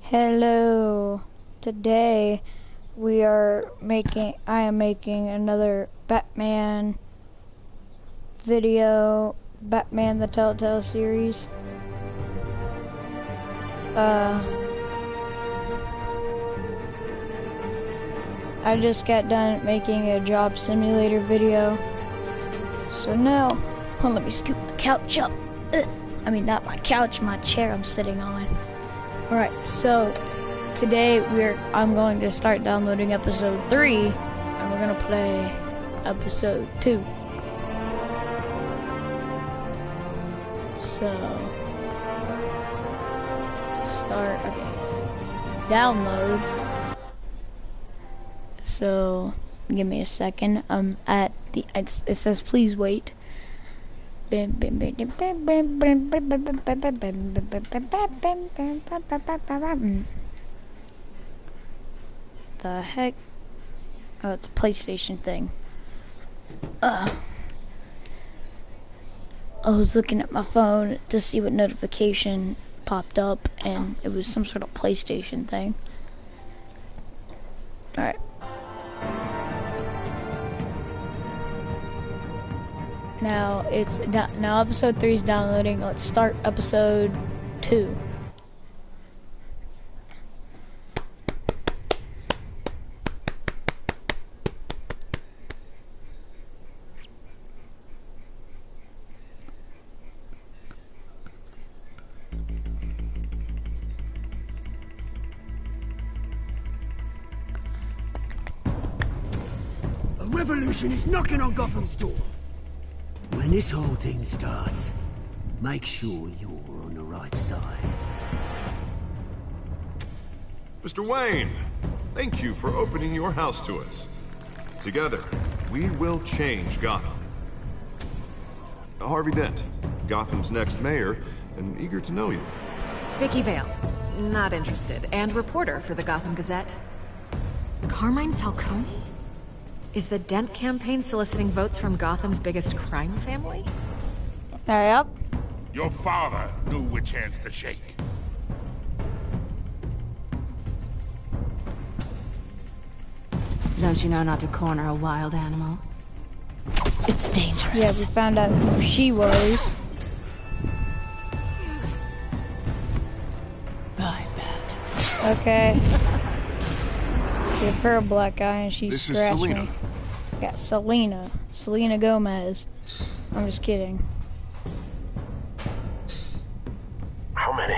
Hello. Today I am making another Batman video, Batman the Telltale series. I just got done making a job simulator video. So now, let me scoop my couch up. I mean, not my couch, my chair I'm sitting on. Alright, so today I'm going to start downloading episode 3, and we're gonna play episode 2. So, download. So, give me a second. I'm at it says please wait. The heck? Oh, it's a PlayStation thing. I was looking at my phone to see what notification popped up, and it was some sort of PlayStation thing. Alright. Now episode 3 is downloading. Let's start episode 2. A revolution is knocking on Gotham's door. When this whole thing starts, make sure you're on the right side. Mr. Wayne, thank you for opening your house to us. Together, we will change Gotham. Harvey Dent, Gotham's next mayor, and eager to know you. Vicky Vale, not interested, and reporter for the Gotham Gazette. Carmine Falcone? Is the Dent campaign soliciting votes from Gotham's biggest crime family? Yep. Your father knew which hands to shake. Don't you know not to corner a wild animal? It's dangerous. Yeah, we found out who she was. I bet. Okay. Give her a black eye and she's This is scratching. Selena. Got Selena Gomez. I'm just kidding. How many?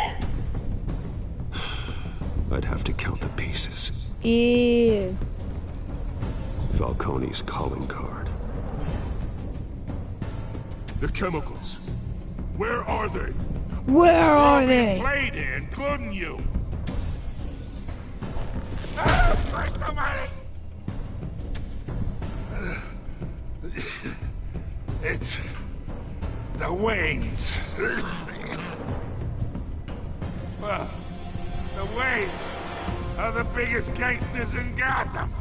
I'd have to count the pieces. Ew. Falcone's calling card. The chemicals. Where are they? Where are they? Played in, couldn't you? Christ almighty! It's the Waynes. Well, the Waynes are the biggest gangsters in Gotham.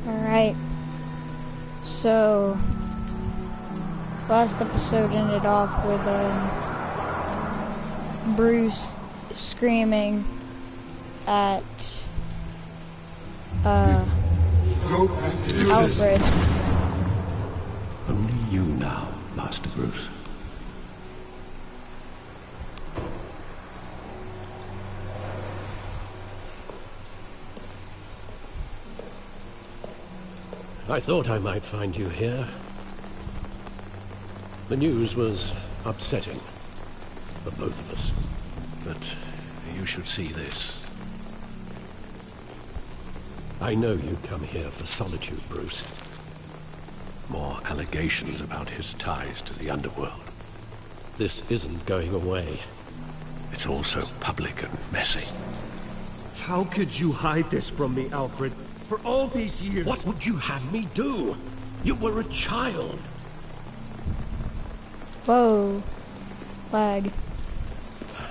Alright. So, last episode ended off with Bruce screaming at Alfred. Only you now, Master Bruce. I thought I might find you here. The news was upsetting. for both of us. But you should see this. I know you come here for solitude, Bruce. More allegations about his ties to the underworld. This isn't going away. It's all so public and messy. How could you hide this from me, Alfred? For all these years... What would you have me do? You were a child. Whoa. Flag.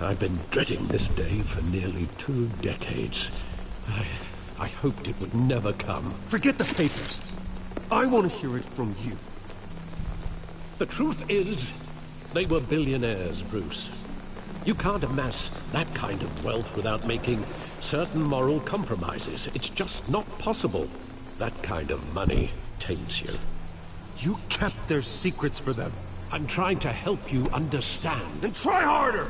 I've been dreading this day for nearly 2 decades. I hoped it would never come. Forget the papers. I want to hear it from you. The truth is, they were billionaires, Bruce. You can't amass that kind of wealth without making certain moral compromises. It's just not possible. That kind of money taints you. You kept their secrets for them. I'm trying to help you understand. Then try harder!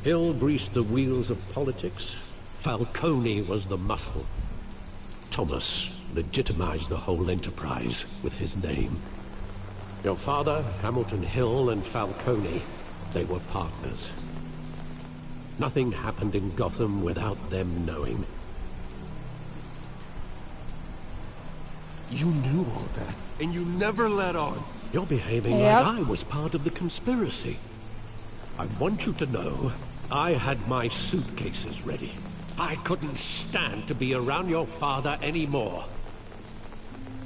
Hill greased the wheels of politics. Falcone was the muscle. Thomas legitimized the whole enterprise with his name. Your father, Hamilton Hill, and Falcone, they were partners. Nothing happened in Gotham without them knowing. You knew all that, and you never let on. You're behaving like I was part of the conspiracy. I want you to know, I had my suitcases ready. I couldn't stand to be around your father anymore.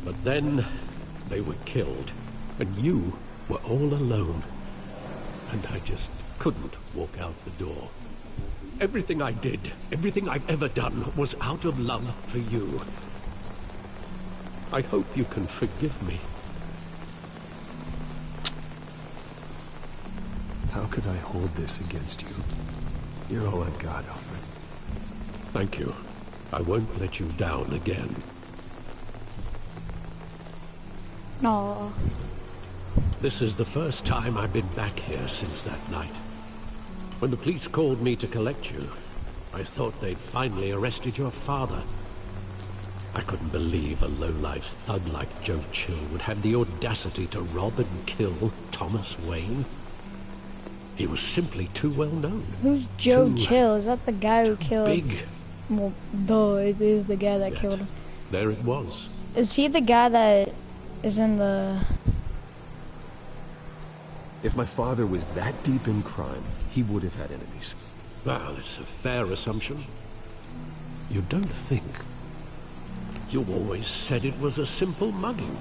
But then, they were killed, and you were all alone. And I just couldn't walk out the door. Everything I did, everything I've ever done, was out of love for you. I hope you can forgive me. How could I hold this against you? You're all I've got, Alfred. Thank you. I won't let you down again. Aww. This is the first time I've been back here since that night. When the police called me to collect you, I thought they'd finally arrested your father. I couldn't believe a low-life thug like Joe Chill would have the audacity to rob and kill Thomas Wayne. He was simply too well known. Who's Joe Chill? Is that the guy who killed... Big. Well, duh, it is the guy that killed him. There it was. Is he the guy that is in the... If my father was that deep in crime, he would have had enemies. Well, it's a fair assumption. You don't think... You always said it was a simple mugging.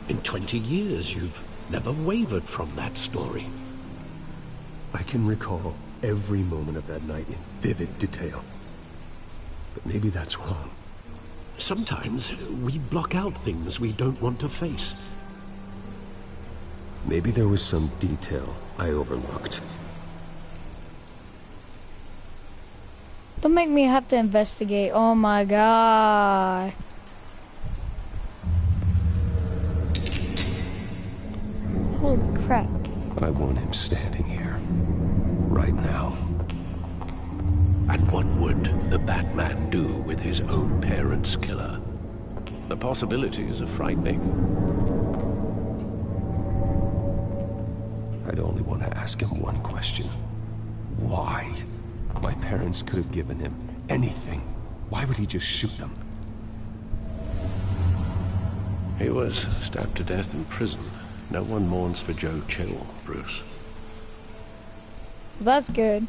In 20 years, you've never wavered from that story. I can recall every moment of that night in vivid detail. But maybe that's wrong. Sometimes we block out things we don't want to face. Maybe there was some detail I overlooked. Don't make me have to investigate. Oh my god. Holy crap. I want him standing here. Right now. And what would the Batman do with his own parents' killer? The possibilities are frightening. I'd only want to ask him one question. Why? My parents could have given him anything. Why would he just shoot them? He was stabbed to death in prison. No one mourns for Joe Chill, Bruce. That's good.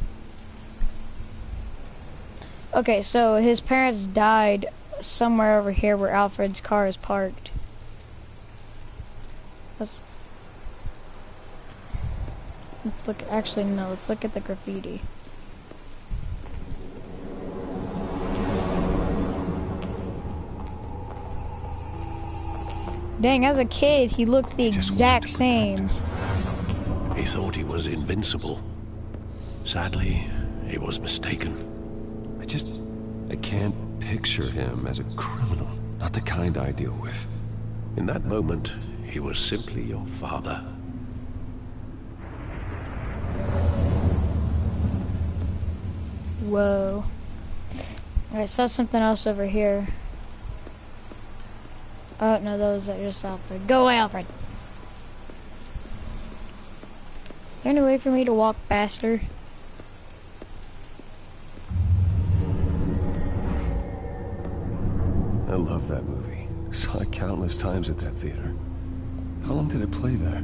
Okay, so his parents died somewhere over here where Alfred's car is parked. Let's look, actually no, let's look at the graffiti. Dang, as a kid, he looked the exact same. He thought he was invincible. Sadly, he was mistaken. I can't picture him as a criminal. Not the kind I deal with. In that moment, he was simply your father. Whoa. I saw something else over here. Oh, no, those are just Alfred. Go away, Alfred. Is there any way for me to walk faster? I love that movie. Saw it countless times at that theater. How long did it play there?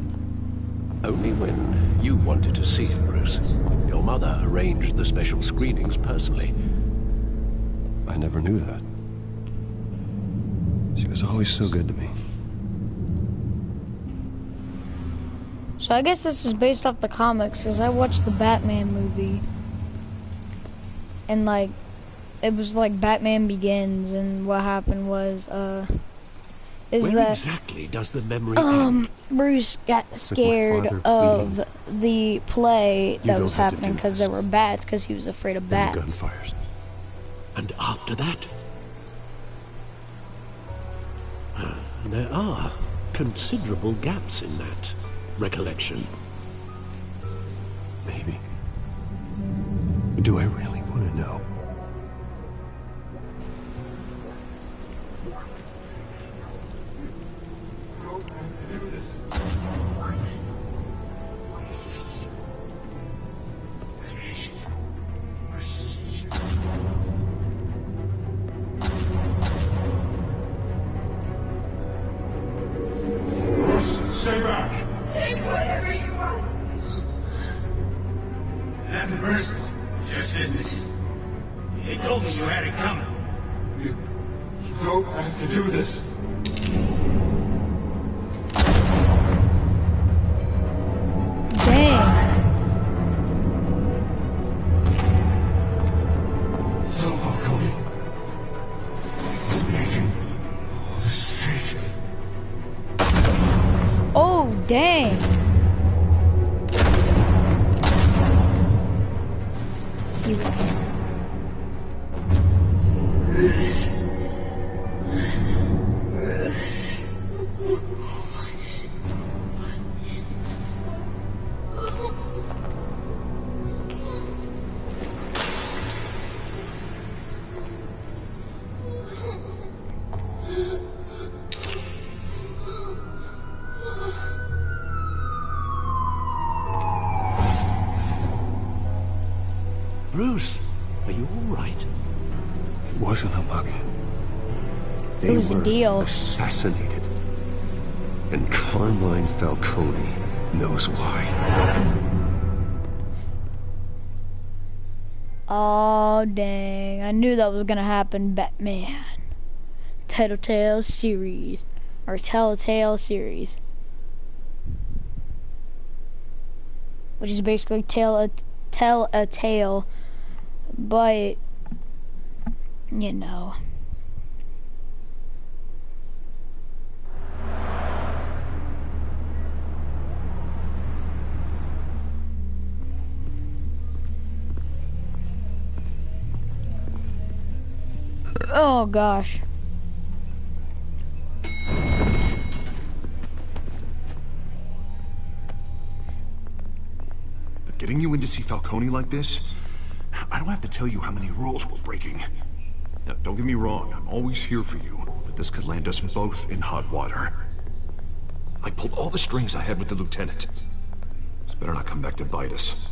Only when you wanted to see it, Bruce. Your mother arranged the special screenings personally. I never knew that. She was always so good to me. So I guess this is based off the comics, because I watched the Batman movie. And, like, it was like Batman Begins, and what happened was, Where exactly does the memory end? Bruce got scared of the play that was happening because there were bats, because he was afraid of bats. Then the gun fires. And after that? There are considerable gaps in that recollection. Maybe. But do I really want to know? Stay back! Take whatever you want! Nothing personal, just business. He told me you had it coming. You don't have to do this. Dang. Don't Falcone. He's making a mistake. Oh, dang. See what Bruce, are you all right? It wasn't a bug. It was a deal. Assassinated. And Carmine Falcone knows why. Oh, dang. I knew that was gonna happen, Batman. Telltale series. Or Telltale series. Which is basically tell a tale. But, you know. Oh gosh. Getting you in to see Falcone like this? I don't have to tell you how many rules we're breaking. Now, don't get me wrong, I'm always here for you, but this could land us both in hot water. I pulled all the strings I had with the lieutenant. This better not come back to bite us.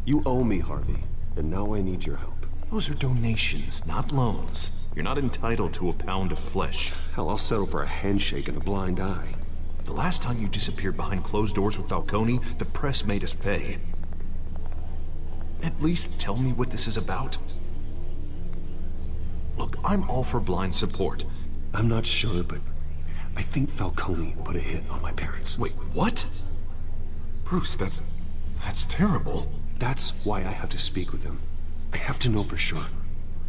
You owe me, Harvey, and now I need your help. Those are donations, not loans. You're not entitled to a pound of flesh. Hell, I'll settle for a handshake and a blind eye. The last time you disappeared behind closed doors with Falcone, the press made us pay. At least tell me what this is about. Look, I'm all for blind support. I'm not sure, but I think Falcone put a hit on my parents. Wait, what? Bruce, that's terrible. That's why I have to speak with him. I have to know for sure.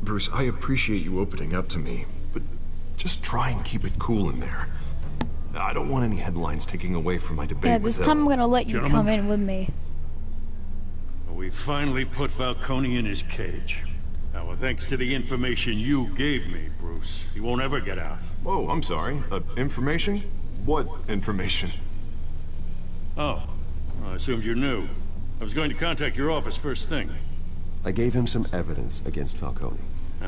Bruce, I appreciate you opening up to me, but just try and keep it cool in there. I don't want any headlines taking away from my debate with this time I'm gonna let you come in with me. We finally put Falcone in his cage. Now, thanks to the information you gave me, Bruce, he won't ever get out. Whoa, I'm sorry. Information? What information? Oh, I assumed you knew. I was going to contact your office first thing. I gave him some evidence against Falcone.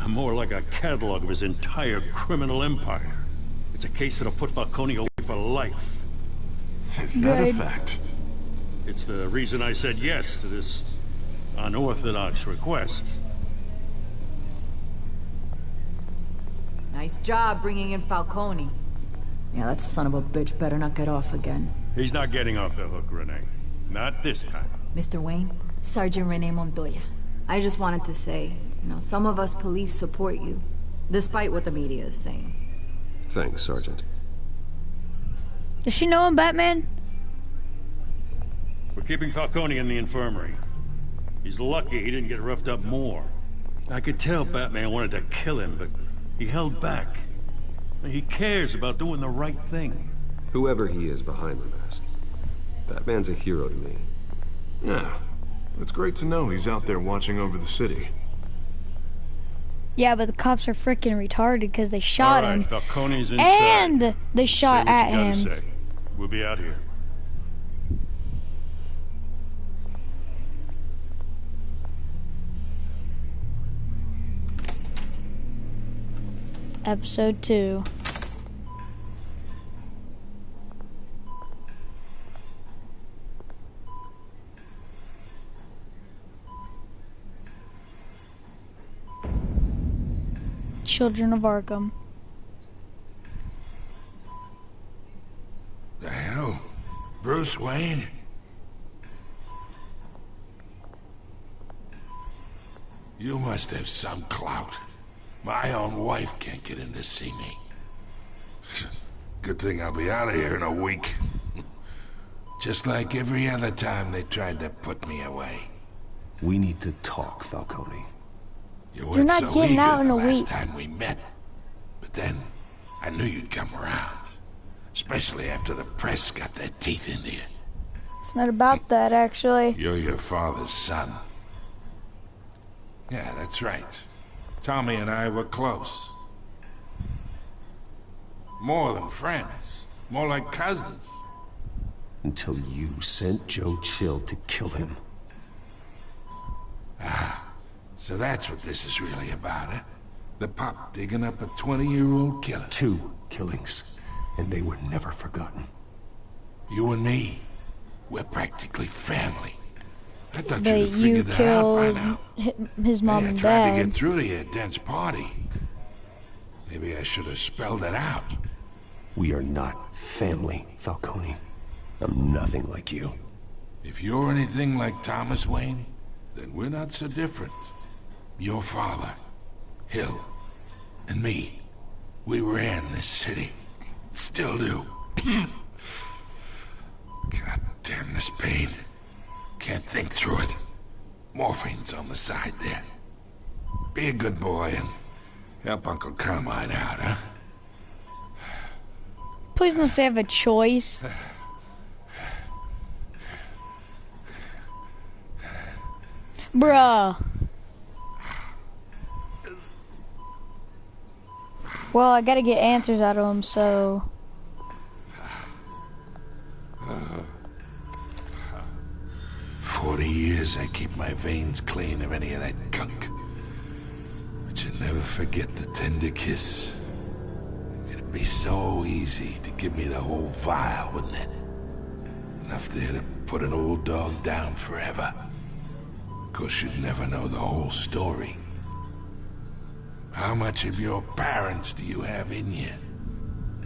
More like a catalog of his entire criminal empire. It's a case that'll put Falcone away for life. Is that a fact? It's the reason I said yes to this unorthodox request. Nice job bringing in Falcone. Yeah, that son of a bitch better not get off again. He's not getting off the hook, Renee. Not this time. Mr. Wayne, Sergeant Renee Montoya. I just wanted to say, some of us police support you, despite what the media is saying. Thanks, Sergeant. Does she know him, Batman? We're keeping Falcone in the infirmary. He's lucky he didn't get roughed up more. I could tell Batman wanted to kill him, but he held back. He cares about doing the right thing. Whoever he is behind the mask, Batman's a hero to me. Yeah, it's great to know he's out there watching over the city. Yeah, but the cops are freaking retarded because they shot him. Falcone's inside. And they shot at him. Say. We'll be out here. Episode 2. Children of Arkham. The hell? Bruce Wayne? You must have some clout. My own wife can't get in to see me. Good thing I'll be out of here in a week. Just like every other time they tried to put me away. We need to talk, Falcone. You're not getting out in a week. Last time we met. But then, I knew you'd come around. Especially after the press got their teeth into you. It's not about that, actually. You're your father's son. Yeah, that's right. Tommy and I were close. More than friends. More like cousins. Until you sent Joe Chill to kill him. Ah, so that's what this is really about, eh? The pup digging up a 20-year-old killer. 2 killings, and they were never forgotten. You and me, we're practically family. I thought But you'd have figured that out by now. His mom and I tried dad. to get through to your dense party. Maybe I should have spelled it out. We are not family, Falcone. I'm nothing like you. If you're anything like Thomas Wayne, then we're not so different. Your father, Hill, and me, we ran this city. Still do. God damn this pain. Can't think through it. Morphine's on the side there. Be a good boy and help Uncle Carmine out, huh? Please don't say I have a choice. Bruh. Well, I gotta get answers out of him, so... 40 years I keep my veins clean of any of that gunk. But you'd never forget the tender kiss. It'd be so easy to give me the whole vial, wouldn't it? Enough there to put an old dog down forever. Of course, you'd never know the whole story. How much of your parents do you have in you?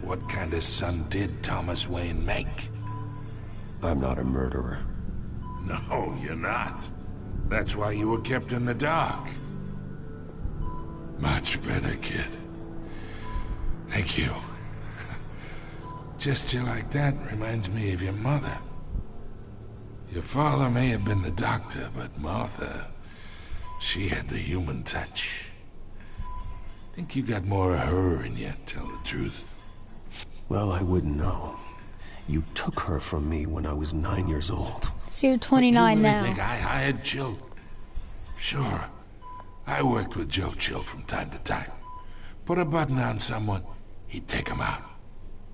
What kind of son did Thomas Wayne make? I'm not a murderer. No, you're not. That's why you were kept in the dark. Much better, kid. Thank you. Gesture like that reminds me of your mother. Your father may have been the doctor, but Martha, she had the human touch. Think you got more of her in you, tell the truth. Well, I wouldn't know. You took her from me when I was 9 years old. So you're 29 you really now. think I hired Chill? Sure. I worked with Joe Chill from time to time. Put a button on someone, he'd take him out.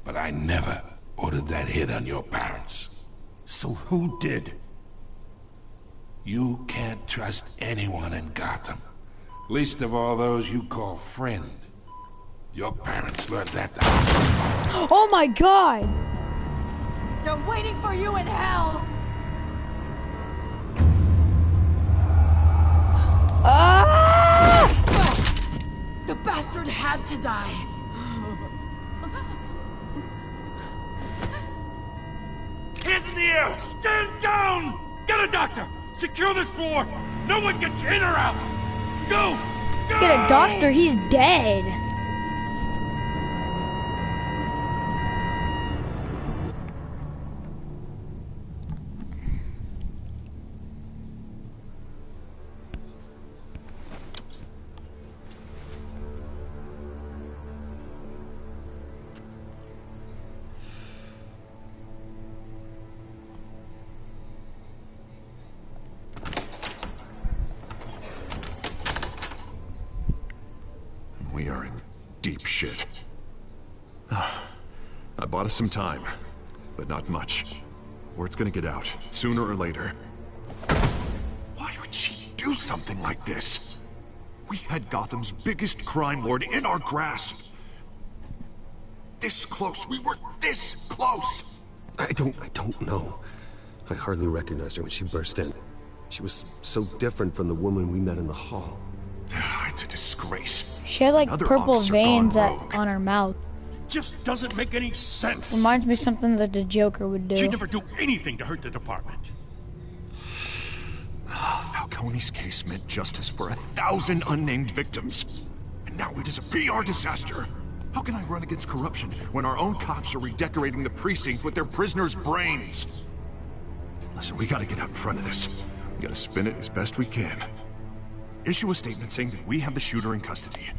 But I never ordered that hit on your parents. So who did? You can't trust anyone in Gotham. Least of all those you call friend. Your parents learned that. Oh my god! They're waiting for you in hell! Ah! The bastard had to die. Hands in the air! Stand down! Get a doctor! Secure this floor! No one gets in or out! Go! Go! Get a doctor, he's dead. We are in deep shit. I bought us some time, but not much. Word's gonna get out, sooner or later. Why would she do something like this? We had Gotham's biggest crime lord in our grasp. This close, we were this close! I don't know. I hardly recognized her when she burst in. She was so different from the woman we met in the hall. It's a disgrace. She had like Another purple officer veins gone rogue. on her mouth. Just doesn't make any sense. Reminds me of something that the Joker would do. She'd never do anything to hurt the department. Falcone's case meant justice for 1,000 unnamed victims. And now it is a PR disaster. How can I run against corruption when our own cops are redecorating the precinct with their prisoners' brains? Listen, we gotta get out in front of this. We gotta spin it as best we can. Issue a statement saying that we have the shooter in custody.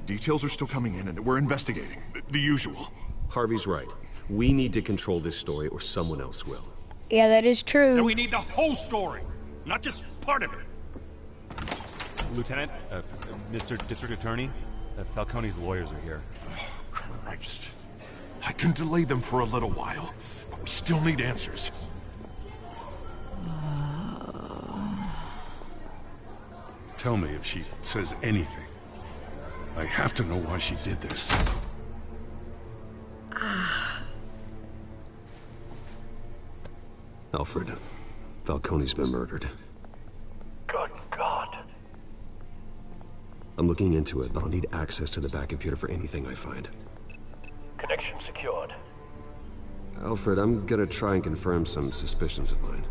Details are still coming in and we're investigating. The usual. Harvey's right. We need to control this story or someone else will. Yeah, that is true. And we need the whole story, not just part of it. Lieutenant, Mr. District Attorney, Falcone's lawyers are here. Oh, Christ. I can delay them for a little while, but we still need answers. Tell me if she says anything. I have to know why she did this. Alfred, Falcone's been murdered. Good God. I'm looking into it, but I'll need access to the back computer for anything I find. Connection secured. Alfred, I'm gonna try and confirm some suspicions of mine.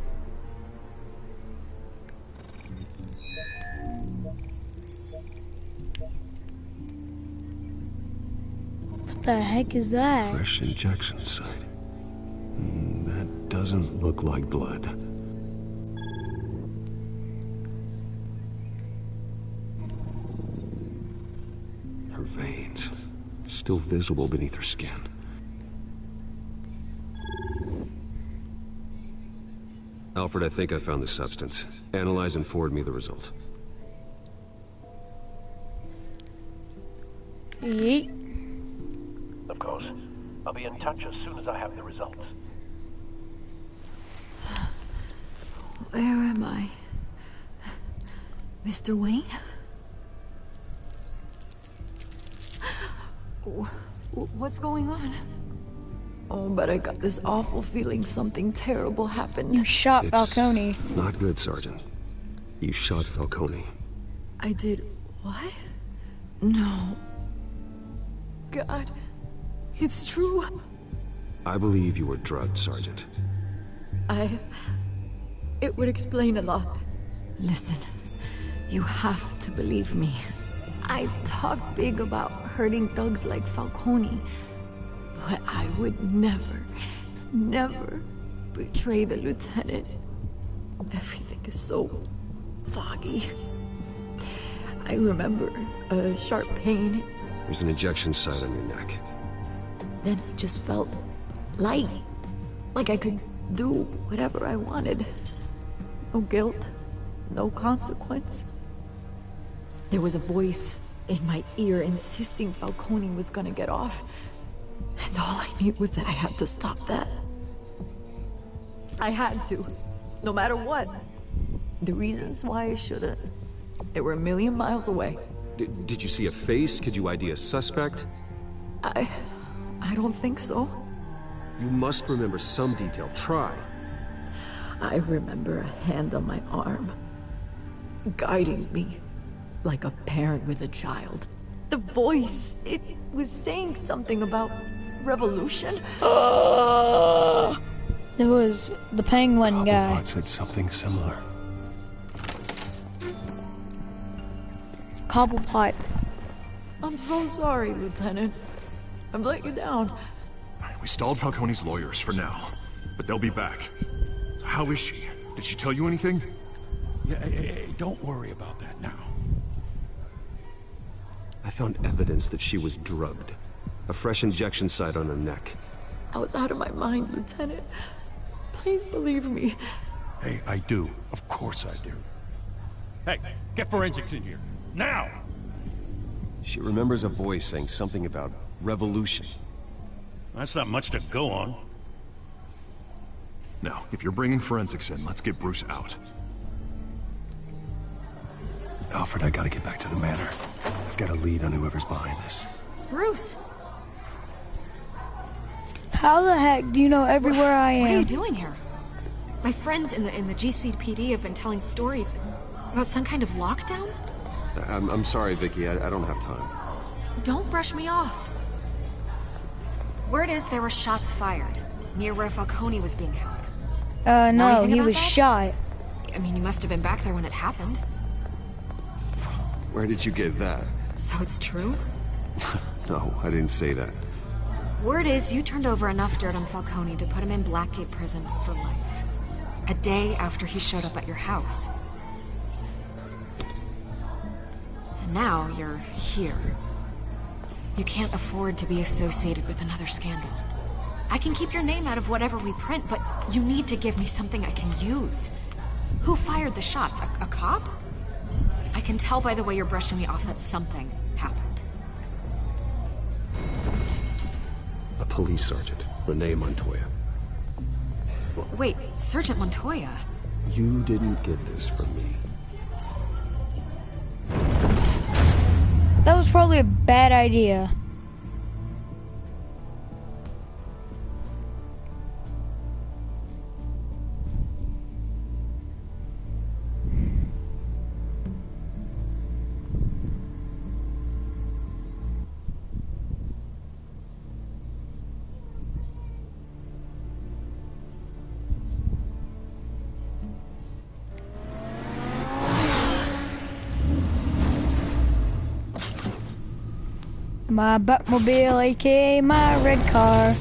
What the heck is that? Fresh injection site. That doesn't look like blood. Her veins, still visible beneath her skin. Alfred, I think I found the substance. Analyze and forward me the result. Yeet. Of course. I'll be in touch as soon as I have the results. Where am I? Mr. Wayne? What's going on? Oh, but I got this awful feeling something terrible happened. You shot Falcone. Not good, Sergeant. You shot Falcone. I did what? No. God, it's true. I believe you were drugged, Sergeant. It would explain a lot. Listen, you have to believe me. I talk big about hurting thugs like Falcone, but I would never betray the lieutenant. Everything is so foggy. I remember a sharp pain. There's an injection site on your neck. Then I just felt light, like I could do whatever I wanted. No guilt, no consequence. There was a voice in my ear insisting Falcone was gonna get off. And all I knew was that I had to stop that. I had to, no matter what. The reasons why I shouldn't, they were a million miles away. Did you see a face? Could you ID a suspect? I don't think so. You must remember some detail. Try. I remember a hand on my arm, guiding me like a parent with a child. The voice, it was saying something about revolution. There was the penguin guy. Cobblepot said something similar. Cobblepot. I'm so sorry, Lieutenant. I've let you down. We stalled Falcone's lawyers for now, but they'll be back. So how is she? Did she tell you anything? Yeah, hey, don't worry about that now. I found evidence that she was drugged. A fresh injection site on her neck. I was out of my mind, Lieutenant. Please believe me. Hey, I do. Of course I do. Hey, get forensics in here. Now! She remembers a voice saying something about revolution. That's not much to go on. Now, if you're bringing forensics in, let's get Bruce out. Alfred, I gotta get back to the manor. I've got a lead on whoever's behind this. Bruce! How the heck do you know everywhere I am? What are you doing here? My friends in the GCPD have been telling stories about some kind of lockdown? I'm sorry, Vicky. I don't have time. Don't brush me off. Word is there were shots fired near where Falcone was being held. No, he was shot. I mean, you must have been back there when it happened. Where did you get that? So it's true? No, I didn't say that. Word is you turned over enough dirt on Falcone to put him in Blackgate Prison for life. A day after he showed up at your house. And now you're here. You can't afford to be associated with another scandal. I can keep your name out of whatever we print, but you need to give me something I can use. Who fired the shots? A cop? I can tell by the way you're brushing me off that something happened. A police sergeant, Renee Montoya. Wait, Sergeant Montoya? You didn't get this from me. That was probably a bad idea. My Batmobile, aka my red car.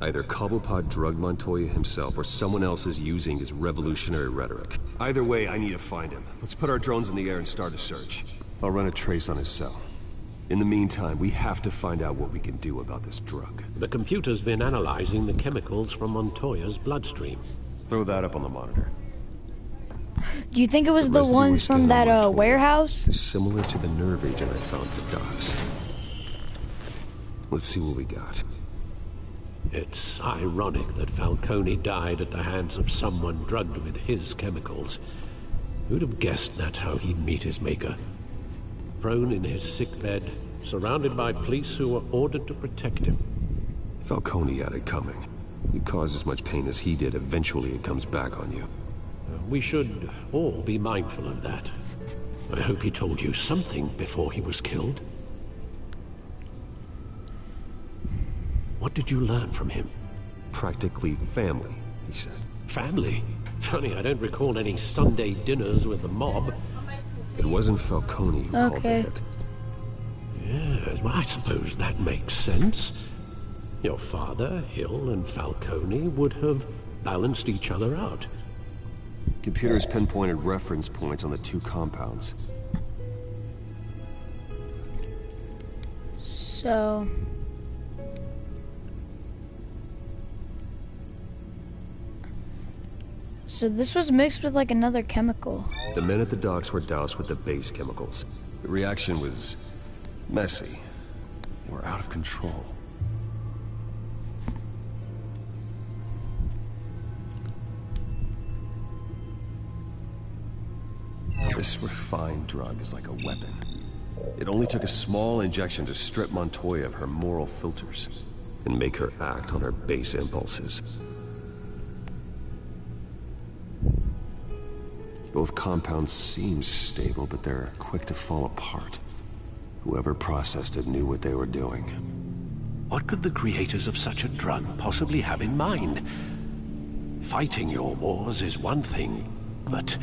Either Cobblepot drugged Montoya himself or someone else is using his revolutionary rhetoric. Either way, I need to find him. Let's put our drones in the air and start a search. I'll run a trace on his cell. In the meantime, we have to find out what we can do about this drug. The computer's been analyzing the chemicals from Montoya's bloodstream. Throw that up on the monitor. Do you think it was the ones from that warehouse? Similar to the nerve agent I found at the docks. Let's see what we got. It's ironic that Falcone died at the hands of someone drugged with his chemicals. Who'd have guessed that's how he'd meet his maker? Prone in his sickbed, surrounded by police who were ordered to protect him. Falcone had it coming. You cause as much pain as he did, eventually it comes back on you. We should all be mindful of that. I hope he told you something before he was killed. What did you learn from him? Practically family, he said. Family? Funny, I don't recall any Sunday dinners with the mob. It wasn't Falcone who called the hit. Yes, well, I suppose that makes sense. Your father, Hill, and Falcone would have balanced each other out. Computers pinpointed reference points on the two compounds. So... So this was mixed with like another chemical. The men at the docks were doused with the base chemicals. The reaction was messy. They were out of control. This refined drug is like a weapon. It only took a small injection to strip Montoya of her moral filters and make her act on her base impulses. Both compounds seem stable, but they're quick to fall apart. Whoever processed it knew what they were doing. What could the creators of such a drug possibly have in mind? Fighting your wars is one thing, but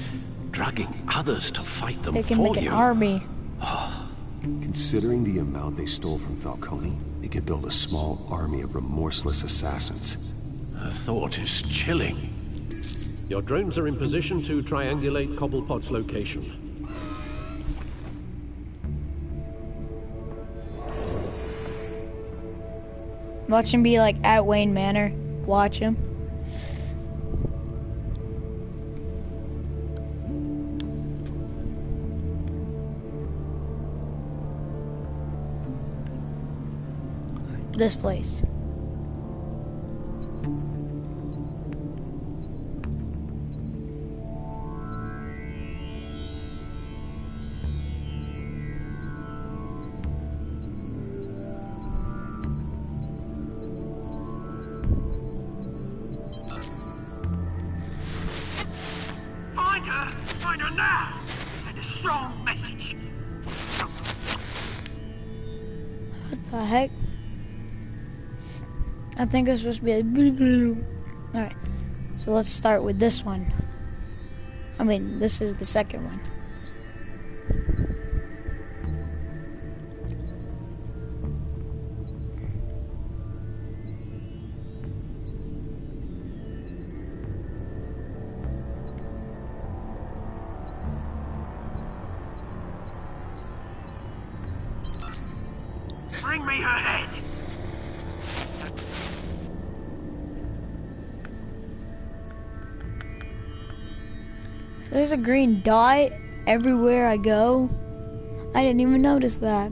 drugging others to fight them for you... They can make an army. Considering the amount they stole from Falcone, they could build a small army of remorseless assassins. The thought is chilling. Your drones are in position to triangulate Cobblepot's location. Watch him be like at Wayne Manor. Watch him. This place. Find her now! Send a strong message! What the heck? I think it's supposed to be a... Alright, so let's start with this one. I mean, this is the second one. Bring me her head! There's a green dot everywhere I go. I didn't even notice that.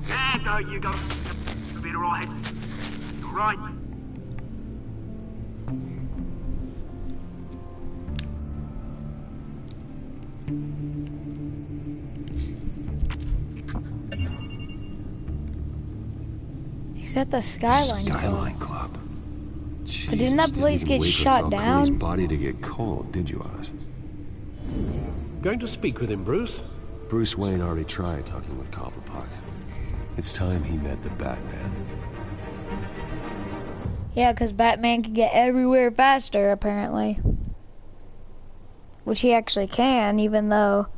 There go, you go. You'll be alright. All right. He's at the Skyline Club. But didn't that place get shot down? His body to get cold, did you, Oz? Going to speak with him, Bruce? Bruce Wayne already tried talking with Cobblepot. It's time he met the Batman. Yeah, because Batman can get everywhere faster, apparently. Which he actually can, even though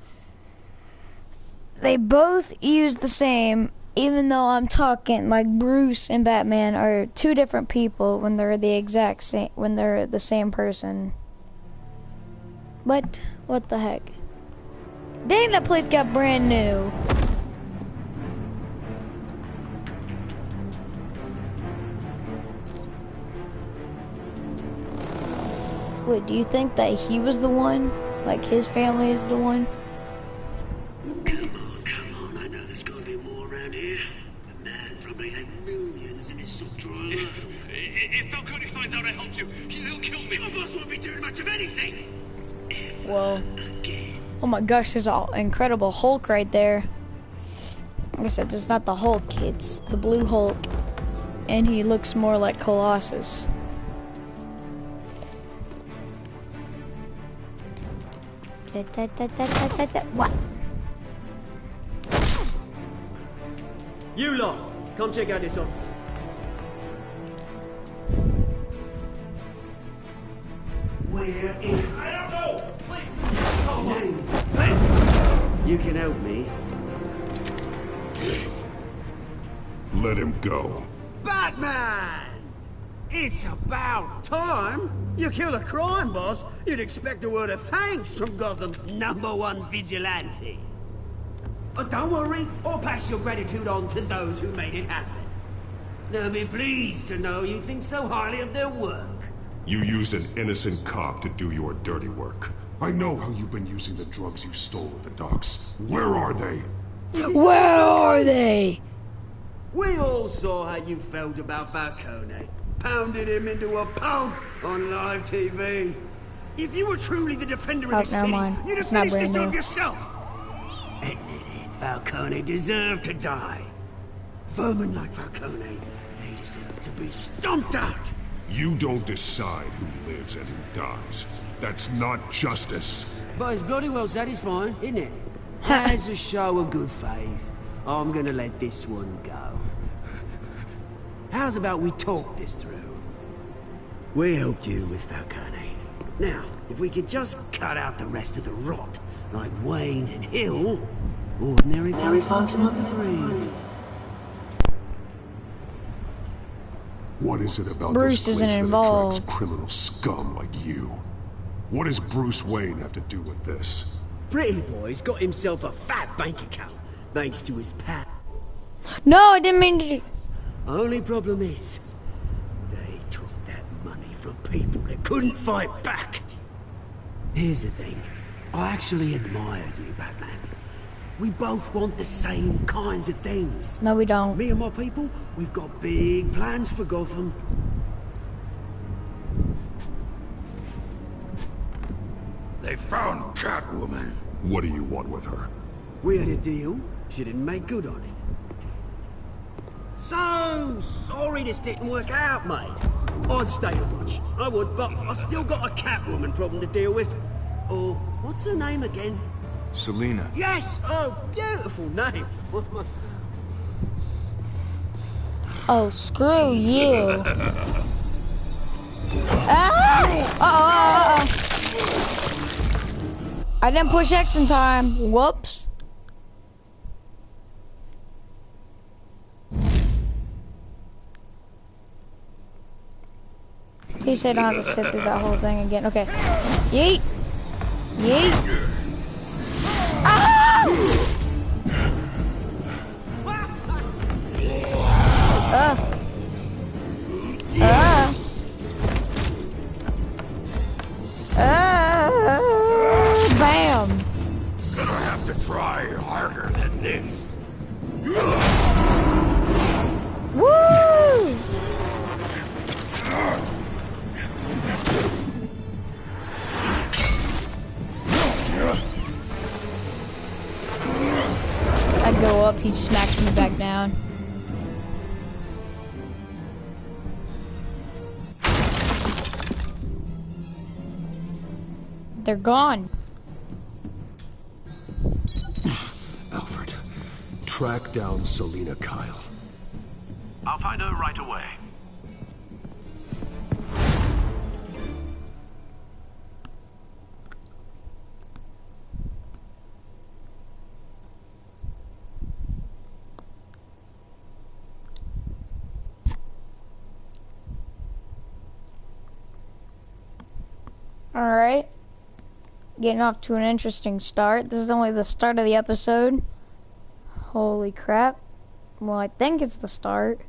they both use the same, even though I'm talking like Bruce and Batman are two different people when they're the exact same, when they're the same person. But what the heck? Dang, that place got brand new. Wait, do you think that he was the one? Like his family is the one? Come on, I know there's gotta be more around here. The man probably had millions in his sock drawer alone. If Falcone finds out I helped you, he'll kill me. Your boss won't be doing much of anything. Whoa. Oh my gosh, there's an incredible Hulk right there. Like I said, it's not the Hulk, it's the Blue Hulk. And he looks more like Colossus. What? You lot, come check out this office. Where is... I don't know! Please! Name's Ben. You can help me. Let him go. Batman! It's about time. You kill a crime boss, you'd expect a word of thanks from Gotham's #1 vigilante. But don't worry, I'll pass your gratitude on to those who made it happen. They'll be pleased to know you think so highly of their work. You used an innocent cop to do your dirty work. I know how you've been using the drugs you stole at the docks. Where are they? Where are they? We all saw how you felt about Falcone. Pounded him into a pulp on live TV. If you were truly the defender of the city, you'd have finished the job yourself. Admit it, Falcone deserved to die. Vermin like Falcone, they deserve to be stomped out. You don't decide who lives and who dies. That's not justice. But it's bloody well satisfying, isn't it? As a show of good faith, I'm gonna let this one go. How's about we talk this through? We helped you with Falcone. Now, if we could just cut out the rest of the rot, like Wayne and Hill, ordinary folks want to breathe. What is it about Bruce this isn't place that involved. attracts criminal scum like you? What does Bruce Wayne have to do with this? Pretty boy's got himself a fat bank account, thanks to his pal. No, I didn't mean to. Only problem is, they took that money from people that couldn't fight back. Here's the thing, I actually admire you, Batman. We both want the same kinds of things. No, we don't. Me and my people, we've got big plans for Gotham. They found Catwoman. What do you want with her? We had a deal. She didn't make good on it. So sorry this didn't work out, mate. I'd stay a watch. I would, but I still got a Catwoman problem to deal with. Oh, what's her name again? Selina. Yes! Oh, beautiful name. Oh, screw you. Ah! I didn't push X in time. Whoops. He said I don't have to sit through that whole thing again. Okay. Yeet. Yeet. Ah! Bam. Gonna have to try harder than this. Woo! I go up, he smacks me back down. They're gone. Alfred, track down Selina Kyle. I'll find her right away. Alright. Getting off to an interesting start. This is only the start of the episode. Holy crap. Well, I think it's the start.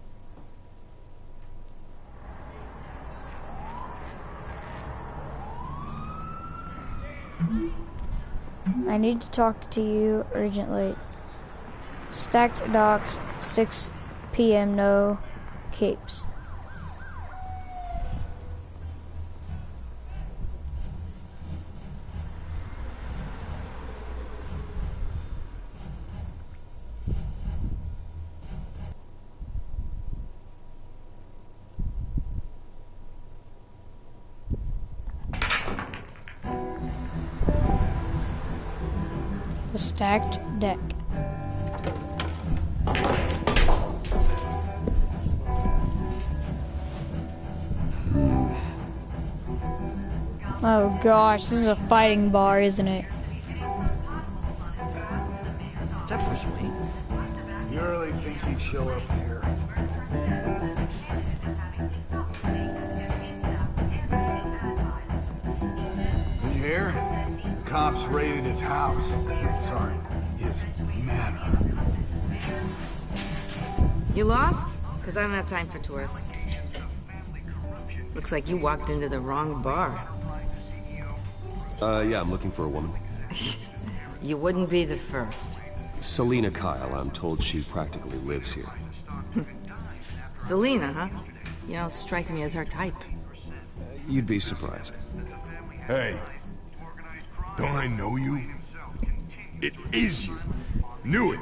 I need to talk to you urgently. Stacked docks, 6 p.m. no capes. The stacked deck. Oh gosh, this is a fighting bar, isn't it? Is that Bruce Wayne? You really think he'd show up here? You hear? The cops raided his house. Sorry, his manor. You lost? Because I don't have time for tourists. Looks like you walked into the wrong bar. Yeah, I'm looking for a woman. You wouldn't be the first. Selina Kyle, I'm told she practically lives here. Selena, huh? You don't strike me as her type. You'd be surprised. Hey, don't I know you? It is you. Knew it.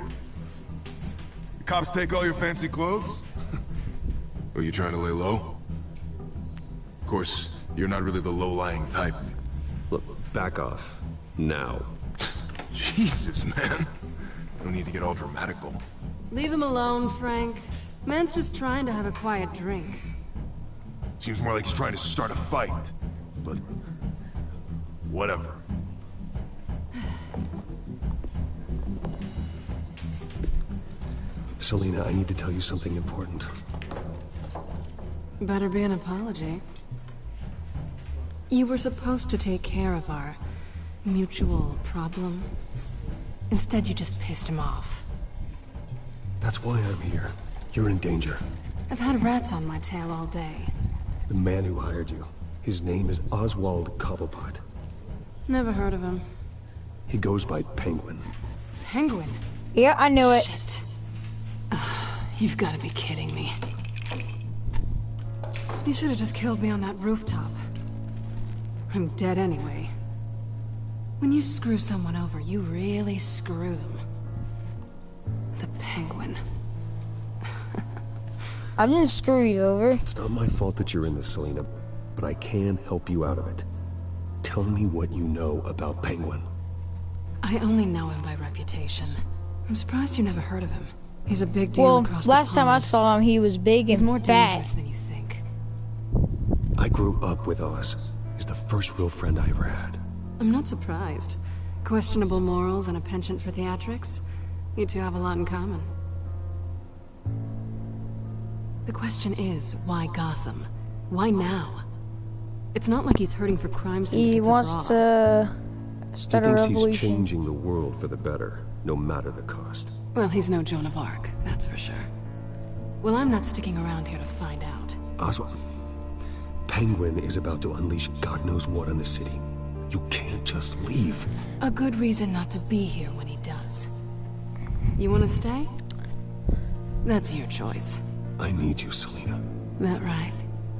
The cops take all your fancy clothes? Are you trying to lay low? Of course, you're not really the low-lying type. Look, back off. Now. Jesus, man. No need to get all dramatical. Leave him alone, Frank. Man's just trying to have a quiet drink. Seems more like he's trying to start a fight. But... whatever. Selena, I need to tell you something important. Better be an apology. You were supposed to take care of our mutual problem. Instead, you just pissed him off. That's why I'm here. You're in danger. I've had rats on my tail all day. The man who hired you, his name is Oswald Cobblepot. Never heard of him. He goes by Penguin. Penguin? Yeah, I knew it. Shit. You've got to be kidding me. You should have just killed me on that rooftop. I'm dead anyway. When you screw someone over, you really screw them. The Penguin. I didn't screw you over. It's not my fault that you're in this, Selena, but I can help you out of it. Tell me what you know about Penguin. I only know him by reputation. I'm surprised you never heard of him. He's a big deal well, across the last time I pond. saw him, he was big He's and more fat. dangerous than you think. I grew up with Oz. He's the first real friend I ever had. I'm not surprised. Questionable morals and a penchant for theatrics. You two have a lot in common. The question is, why Gotham? Why now? It's not like he's hurting for crime syndicates He wants to start a He thinks revolution. he's changing the world for the better, no matter the cost. Well, he's no Joan of Arc, that's for sure. Well, I'm not sticking around here to find out. Oswald, Penguin is about to unleash God knows what on the city. You can't just leave. A good reason not to be here when he does. You want to stay? That's your choice. I need you, Selena. That right?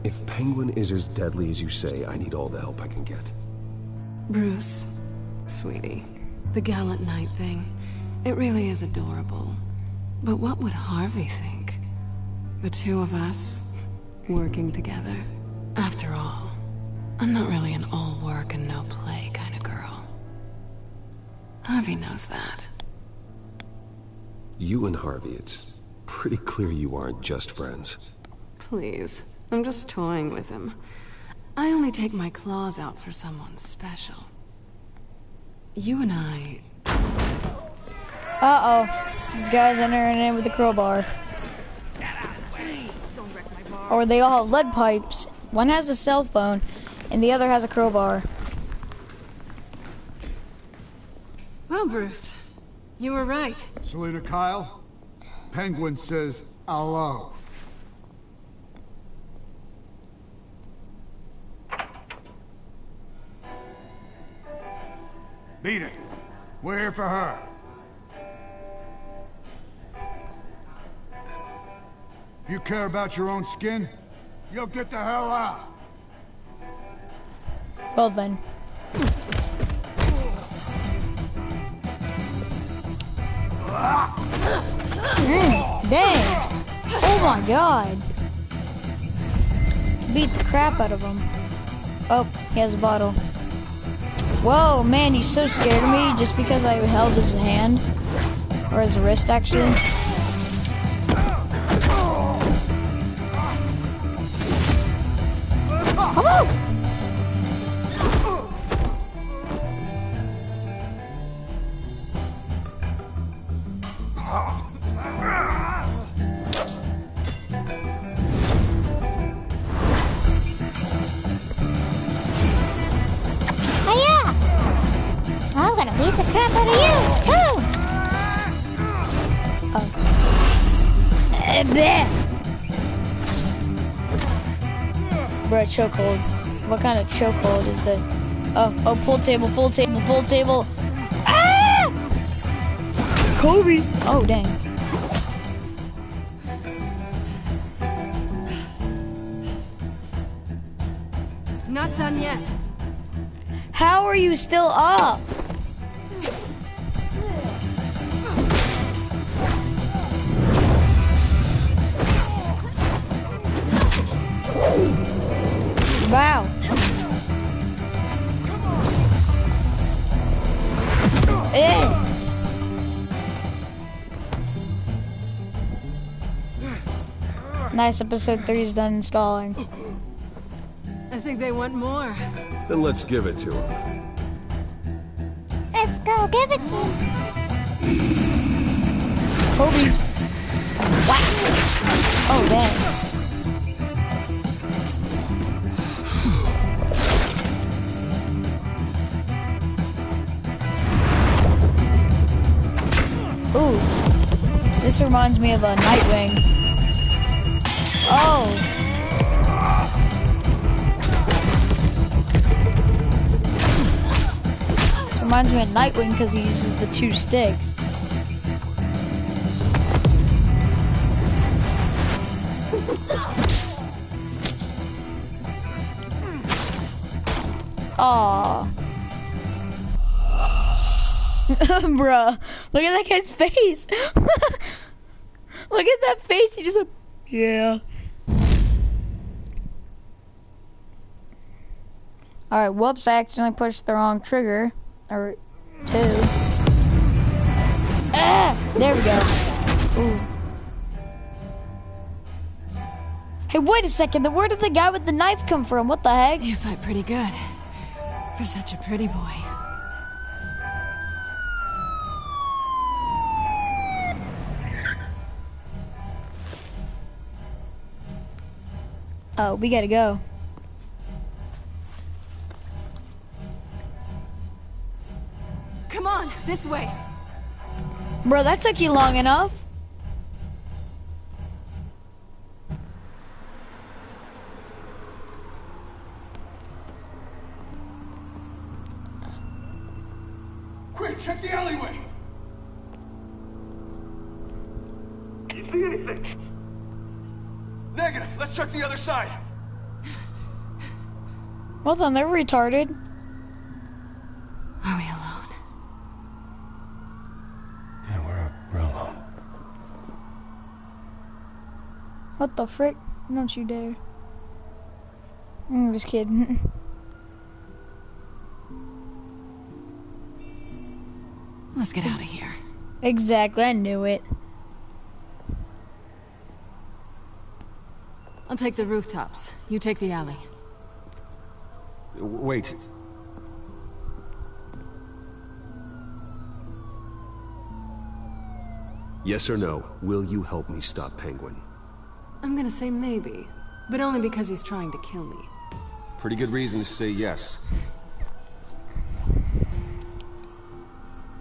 If Penguin is as deadly as you say, I need all the help I can get. Bruce, sweetie, the gallant knight thing, it really is adorable. But what would Harvey think? The two of us, working together? After all, I'm not really an all work and no play kind of girl. Harvey knows that. You and Harvey, it's pretty clear you aren't just friends. Please, I'm just toying with him. I only take my claws out for someone special. You and I... Uh-oh. This guy's entering in with a crowbar. Or they all have lead pipes. One has a cell phone, and the other has a crowbar. Well, Bruce, you were right. Selena Kyle, Penguin says hello. Beat it. We're here for her. If you care about your own skin, you'll get the hell out. Well then. Dang. Oh my god. Beat the crap out of him. Oh, he has a bottle. Whoa, man, he's so scared of me just because I held his hand. Or his wrist, actually. Come on! I'm gonna beat the crap out of you, too! Bro, chokehold. What kind of chokehold is that? Oh, pull table, pull table, pull table. Ah! Kobe! Oh, dang. not done yet. How are you still up? Wow. Nice, episode 3 is done installing. I think they want more. Then let's give it to him. Let's go, give it to him. Kobe. What? Oh, dang. Ooh. This reminds me of a Nightwing. Oh. Reminds me of Nightwing because he uses the 2 sticks. Aww. Bruh, look at that guy's face. Look at that face, he just like, yeah. Alright, whoops, I accidentally pushed the wrong trigger. Or 2. Ah! There we go. Ooh. Hey, wait a second. Where did the guy with the knife come from? What the heck? You fight pretty good. For such a pretty boy. Oh, we gotta go. Come on, this way. Bro, that took you long enough. Quick, check the alleyway. You see anything? Negative. Let's check the other side. Well then, they're retarded. Are we alone? Yeah, we're alone. What the frick? Don't you dare. I'm just kidding. Let's get out of here. Exactly, I knew it. I'll take the rooftops. You take the alley. Wait. Yes or no, will you help me stop Penguin? I'm gonna say maybe, but only because he's trying to kill me. Pretty good reason to say yes.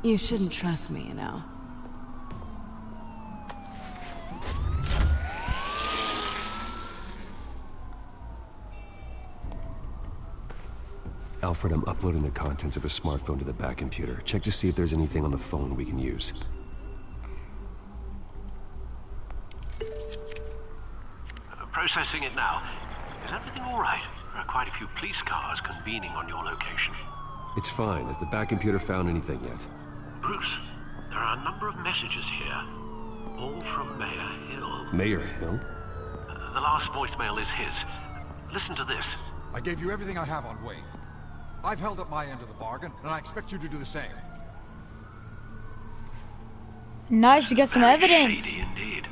You shouldn't trust me, you know. Alfred, I'm uploading the contents of a smartphone to the back computer. Check to see if there's anything on the phone we can use. Processing it now. Is everything all right? There are quite a few police cars convening on your location. It's fine. Has the back computer found anything yet? Bruce, there are a number of messages here. All from Mayor Hill. Mayor Hill? The last voicemail is his. Listen to this. I gave you everything I have on Wayne. I've held up my end of the bargain, and I expect you to do the same. Nice, you got some evidence. Shady indeed.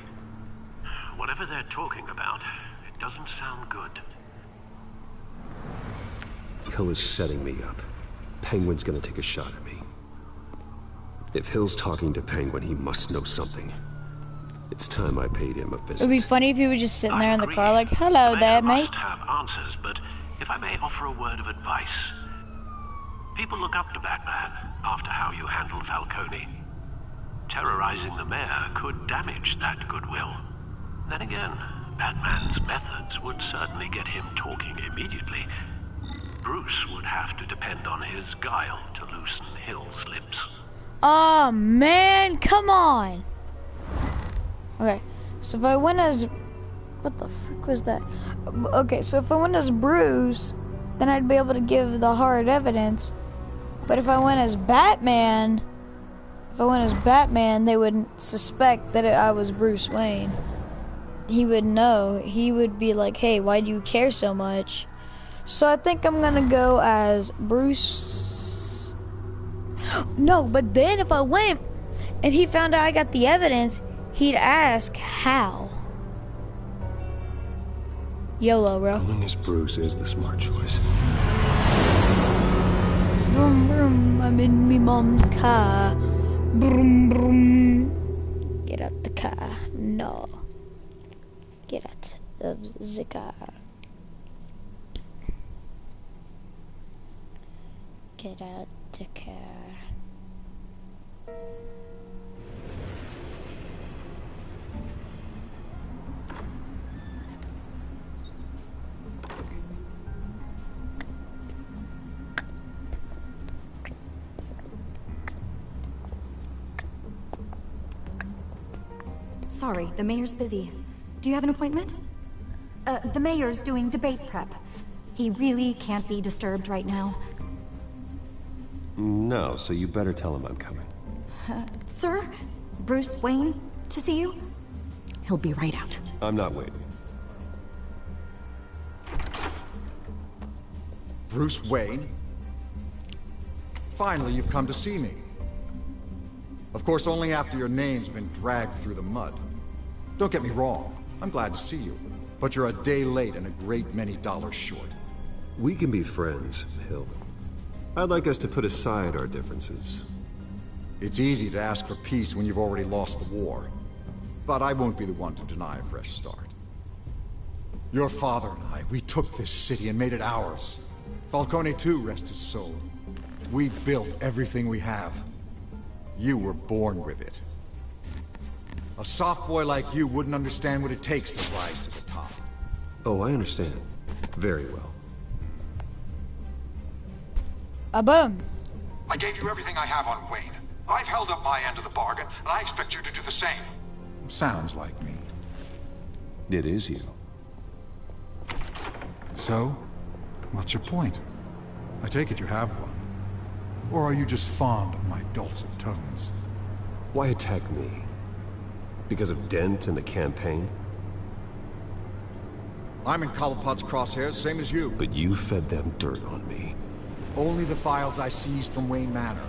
Whatever they're talking about, it doesn't sound good. Hill is setting me up. Penguin's gonna take a shot at me. If Hill's talking to Penguin, he must know something. It's time I paid him a visit. It would be funny if he was just sitting there in the car like, hello there, mate. Must have answers, but if I may offer a word of advice. People look up to Batman after how you handled Falcone. Terrorizing the mayor could damage that goodwill. Then again, Batman's methods would certainly get him talking immediately. Bruce would have to depend on his guile to loosen Hill's lips. Oh man, come on. Okay, so if I went as... What the frick was that? Okay, so if I went as Bruce, then I'd be able to give the hard evidence. But if I went as Batman, they wouldn't suspect that I was Bruce Wayne. He would know. He would be like, hey, why do you care so much? So I think I'm gonna go as Bruce. No, but then if I went and he found out I got the evidence, he'd ask how. YOLO, bro. Going as Bruce is the smart choice. Vroom, vroom, I'm in me mom's car. Vroom, vroom. Get out the car. No. Get out of the car. Get out the car. Sorry, the mayor's busy. Do you have an appointment? The mayor's doing debate prep. He really can't be disturbed right now. No, so you better tell him I'm coming. Sir? Bruce Wayne to see you? He'll be right out. I'm not waiting. Bruce Wayne? Finally, you've come to see me. Of course, only after your name's been dragged through the mud. Don't get me wrong, I'm glad to see you. But you're a day late and a great many dollars short. We can be friends, Hill. I'd like us to put aside our differences. It's easy to ask for peace when you've already lost the war. But I won't be the one to deny a fresh start. Your father and I, we took this city and made it ours. Falcone too, rest his soul. We built everything we have. You were born with it. A soft boy like you wouldn't understand what it takes to rise to the top. Oh, I understand. Very well. Boom. I gave you everything I have on Wayne. I've held up my end of the bargain, and I expect you to do the same. Sounds like me. It is you. So, what's your point? I take it you have one. Or are you just fond of my dulcet tones? Why attack me? Because of Dent and the campaign? I'm in Cobblepot's crosshairs, same as you. But you fed them dirt on me. Only the files I seized from Wayne Manor.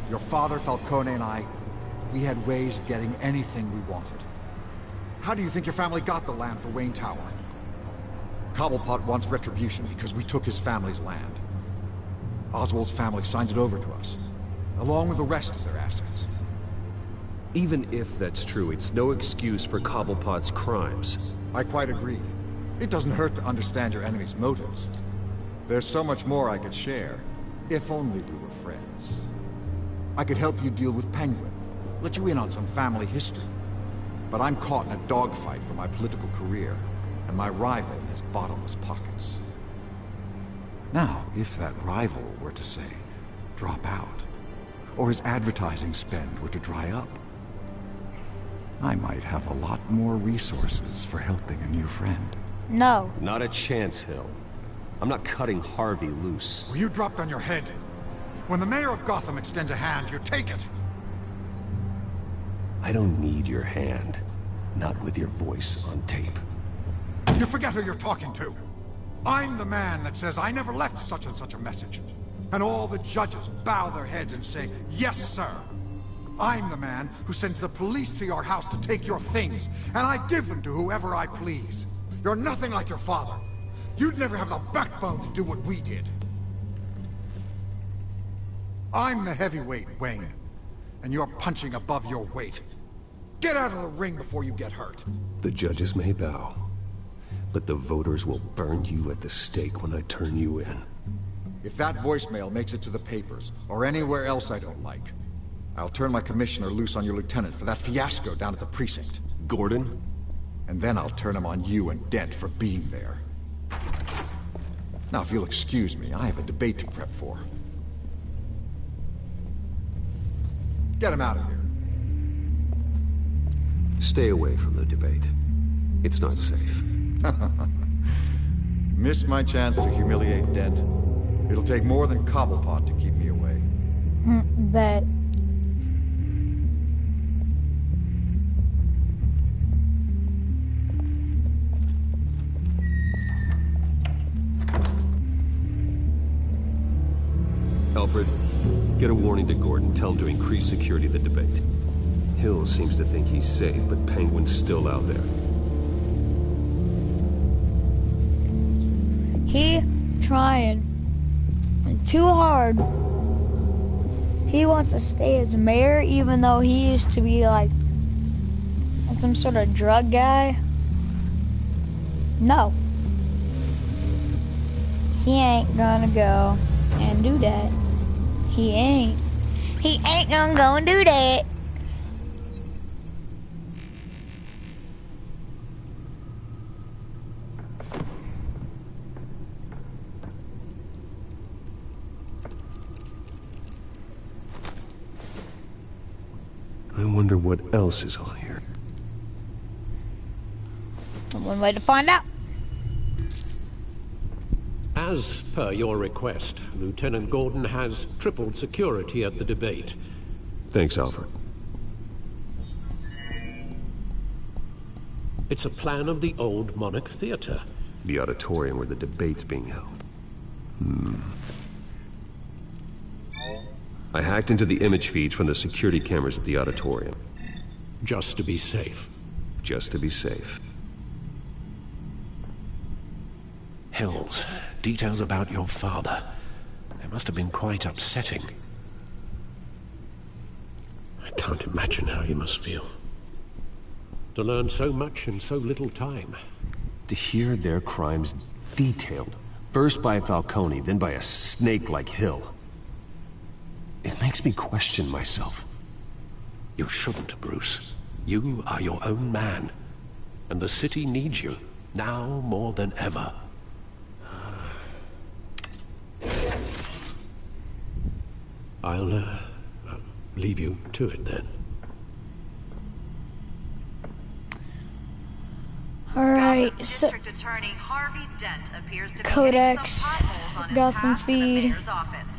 Your father, Falcone, and I, we had ways of getting anything we wanted. How do you think your family got the land for Wayne Tower? Cobblepot wants retribution because we took his family's land. Oswald's family signed it over to us, along with the rest of their assets. Even if that's true, it's no excuse for Cobblepot's crimes. I quite agree. It doesn't hurt to understand your enemy's motives. There's so much more I could share, if only we were friends. I could help you deal with Penguin, let you in on some family history. But I'm caught in a dogfight for my political career, and my rival has bottomless pockets. Now, if that rival were to say, drop out, or his advertising spend were to dry up, I might have a lot more resources for helping a new friend. No. Not a chance, Hill. I'm not cutting Harvey loose. Well, you dropped on your head. When the mayor of Gotham extends a hand, you take it. I don't need your hand. Not with your voice on tape. You forget who you're talking to. I'm the man that says I never left such and such a message. And all the judges bow their heads and say, yes, sir. I'm the man who sends the police to your house to take your things, and I give them to whoever I please. You're nothing like your father. You'd never have the backbone to do what we did. I'm the heavyweight, Wayne, and you're punching above your weight. Get out of the ring before you get hurt. The judges may bow, but the voters will burn you at the stake when I turn you in. If that voicemail makes it to the papers, or anywhere else I don't like, I'll turn my commissioner loose on your lieutenant for that fiasco down at the precinct. Gordon? And then I'll turn him on you and Dent for being there. Now, if you'll excuse me, I have a debate to prep for. Get him out of here. Stay away from the debate. It's not safe. Missed my chance to humiliate Dent. It'll take more than Cobblepot to keep me away. Bet. Alfred, get a warning to Gordon. Tell him to increase security of the debate. Hill seems to think he's safe, but Penguin's still out there. He trying too hard. He wants to stay as mayor even though he used to be like some sort of drug guy. No. He ain't gonna go and do that. He ain't gonna go and do that. I wonder what else is on here. One way to find out. As per your request, Lieutenant Gordon has tripled security at the debate. Thanks, Alfred. It's a plan of the old Monarch Theater. The auditorium where the debate's being held. I hacked into the image feeds from the security cameras at the auditorium. Just to be safe. Just to be safe. Hills, details about your father. They must have been quite upsetting. I can't imagine how you must feel. To learn so much in so little time. To hear their crimes detailed, first by Falcone, then by a snake like Hill. It makes me question myself. You shouldn't, Bruce. You are your own man. And the city needs you, now more than ever. I'll leave you to it then. Alright, so District Attorney Harvey Dent appears to be Codex, hitting some potholes on his Gotham path to the feed. mayor's office.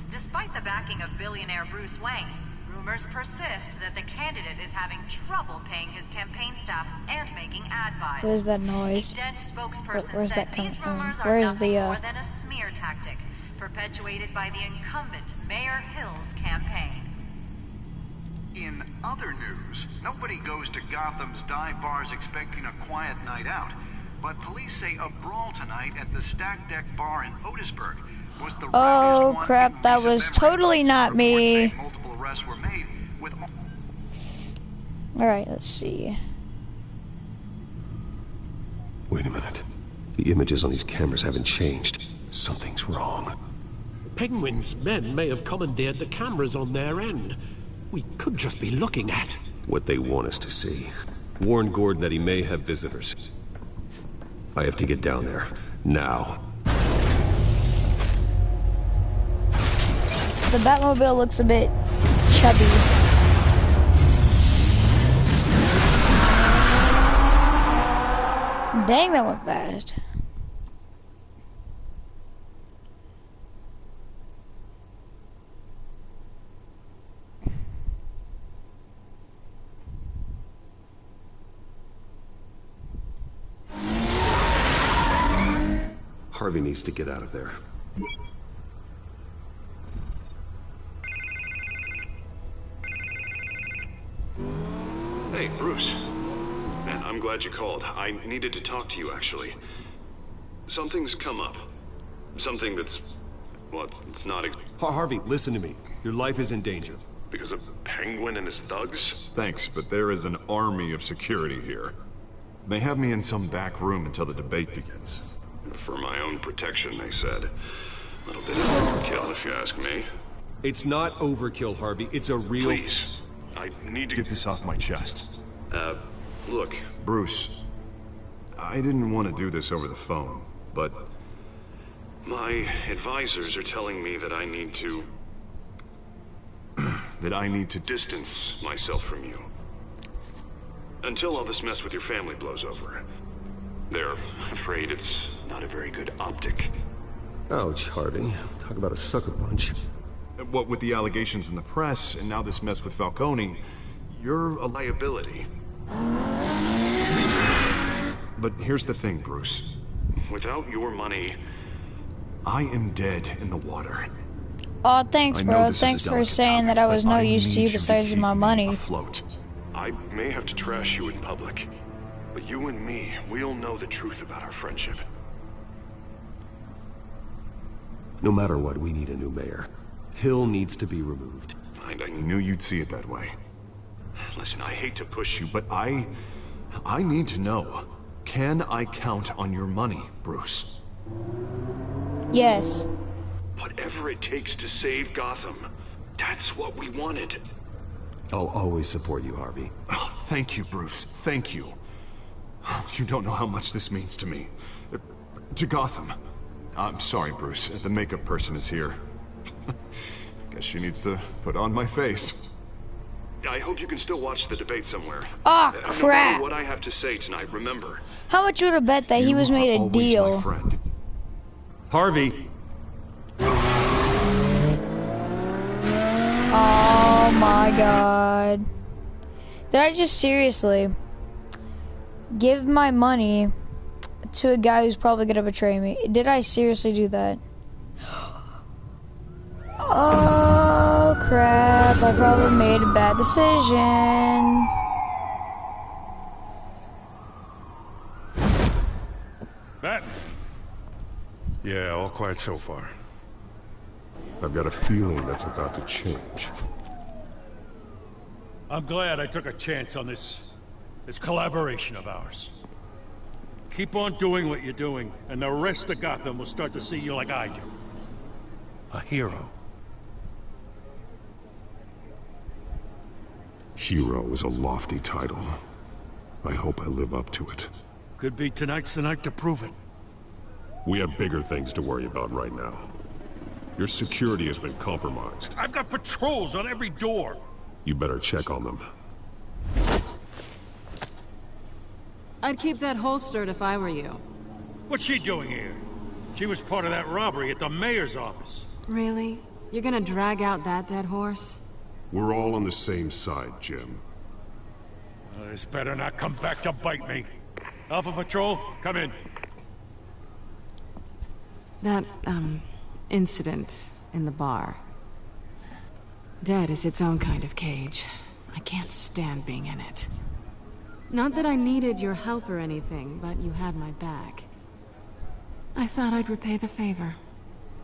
Despite the backing of billionaire Bruce Wayne, rumors persist that the candidate is having trouble paying his campaign staff and making ad buys. What is that noise? A Dent spokesperson Where's said that coming these from? rumors Where are is nothing the, more than a smear tactic, perpetuated by the incumbent Mayor Hill's campaign. In other news, nobody goes to Gotham's dive bars expecting a quiet night out. But police say a brawl tonight at the Stack Deck Bar in Otisburg was the Oh crap, that was totally not me. multiple arrests were made with... Alright, let's see. Wait a minute. The images on these cameras haven't changed. Something's wrong. Penguin's men may have commandeered the cameras on their end. We could just be looking at what they want us to see. Warn Gordon that he may have visitors. I have to get down there. Now. The Batmobile looks a bit chubby. Dang, that went fast. Harvey needs to get out of there. Hey, Bruce. Man, I'm glad you called. I needed to talk to you, actually. Something's come up. Something that's... well, it's not... Harvey, listen to me. Your life is in danger. Because of Penguin and his thugs? Thanks, but there is an army of security here. They have me in some back room until the debate begins. For my own protection, they said. A little bit of overkill, if you ask me. It's not overkill, Harvey. It's a real... Please. I need to... Get this off my chest. Look, Bruce. I didn't want to do this over the phone, but... my advisors are telling me that I need to... that I need to distance myself from you. Until all this mess with your family blows over. They're afraid it's not a very good optic. Ouch, Harvey. Talk about a sucker punch. What with the allegations in the press, and now this mess with Falcone, you're a liability. But here's the thing, Bruce. Without your money, I am dead in the water. Oh, thanks, bro. Thanks for saying that I was no use to you besides my money. Afloat. I may have to trash you in public, but you and me, we'll know the truth about our friendship. No matter what, we need a new mayor. Hill needs to be removed. I knew you'd see it that way. Listen, I hate to push you, but I need to know. Can I count on your money, Bruce? Yes. Whatever it takes to save Gotham. That's what we wanted. I'll always support you, Harvey. Oh, thank you, Bruce. Thank you. You don't know how much this means to me. To Gotham. I'm sorry, Bruce. The makeup person is here. Guess she needs to put on my face. I hope you can still watch the debate somewhere. Oh, No crap. matter what I have to say tonight, remember. How much would have bet that he was made a deal? My friend. Harvey! Oh my god. Did I just seriously give my money to a guy who's probably gonna betray me? Did I seriously do that? Oh crap, I probably made a bad decision. Batman. Yeah, all quiet so far. I've got a feeling that's about to change. I'm glad I took a chance on this collaboration of ours. Keep on doing what you're doing, and the rest of Gotham will start to see you like I do. A hero. Hero is a lofty title. I hope I live up to it. Could be tonight's the night to prove it. We have bigger things to worry about right now. Your security has been compromised. I've got patrols on every door. You better check on them. I'd keep that holstered if I were you. What's she doing here? She was part of that robbery at the mayor's office. Really? You're gonna drag out that dead horse? We're all on the same side, Jim. This better not come back to bite me. Alpha Patrol, come in. That, incident in the bar. Dead is its own kind of cage. I can't stand being in it. Not that I needed your help or anything, but you had my back. I thought I'd repay the favor.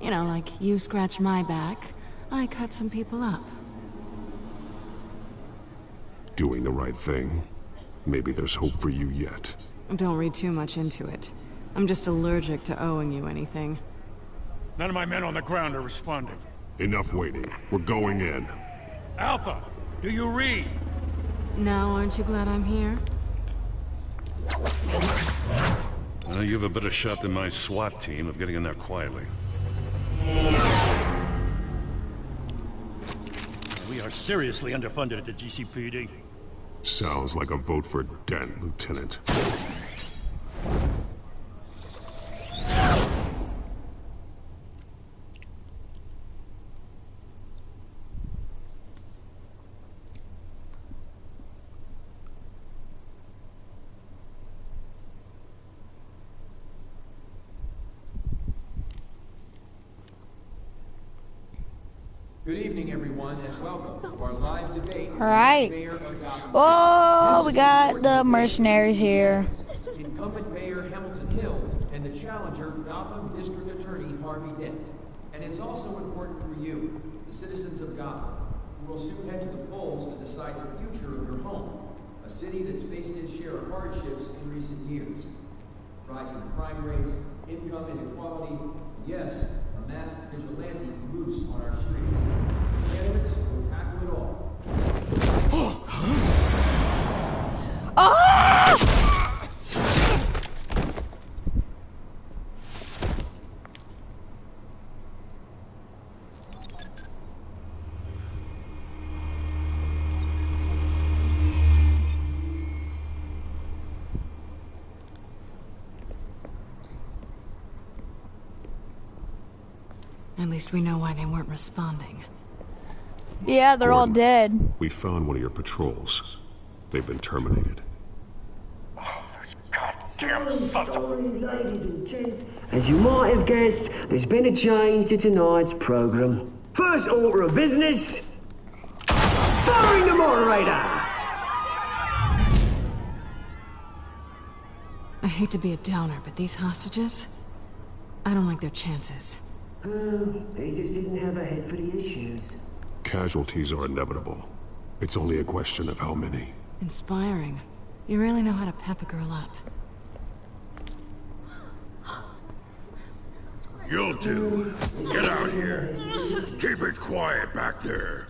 You know, like you scratch my back, I cut some people up. Doing the right thing. Maybe there's hope for you yet. Don't read too much into it. I'm just allergic to owing you anything. None of my men on the ground are responding. Enough waiting. We're going in. Alpha, do you read? Now, aren't you glad I'm here? Well, you have a better shot than my SWAT team of getting in there quietly. We are seriously underfunded at the GCPD. Sounds like a vote for Dent, Lieutenant. Good evening, everyone, and welcome to our live debate. Alright. Oh, we got the mercenaries here. Incumbent Mayor Hamilton Hill and the challenger Gotham District Attorney Harvey Dent. And it's also important for you, the citizens of Gotham, who will soon head to the polls to decide the future of your home, a city that's faced its share of hardships in recent years. Rising crime rates, income inequality, and yes, a masked vigilante loose on our streets. Candidates will tackle it all. At least we know why they weren't responding. Yeah, they're all dead. We found one of your patrols. They've been terminated. Damn sons of... Ladies and gents, as you might have guessed, there's been a change to tonight's program. First order of business... firing the moderator! I hate to be a downer, but these hostages... I don't like their chances. They just didn't have a head for the issues. Casualties are inevitable. It's only a question of how many. Inspiring. You really know how to pep a girl up. You'll do. Get out here. Keep it quiet back there.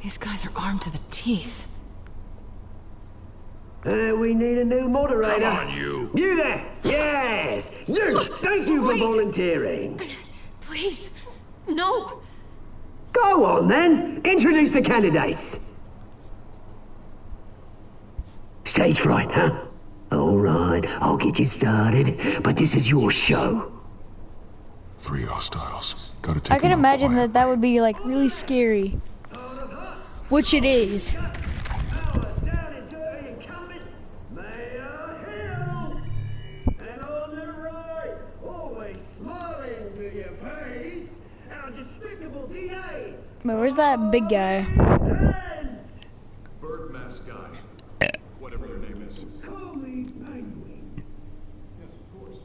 These guys are armed to the teeth. We need a new moderator. Come on, you. You there! Yes! You! Thank you for volunteering. Please, no. Go on, then. Introduce the candidates. Stage fright, huh? All right, I'll get you started, but this is your show. 3 hostiles. Gotta take I can them out imagine that would be like really scary. Which it is. But where's that big guy? Bird mask guy. Whatever your name is. Yes, of course.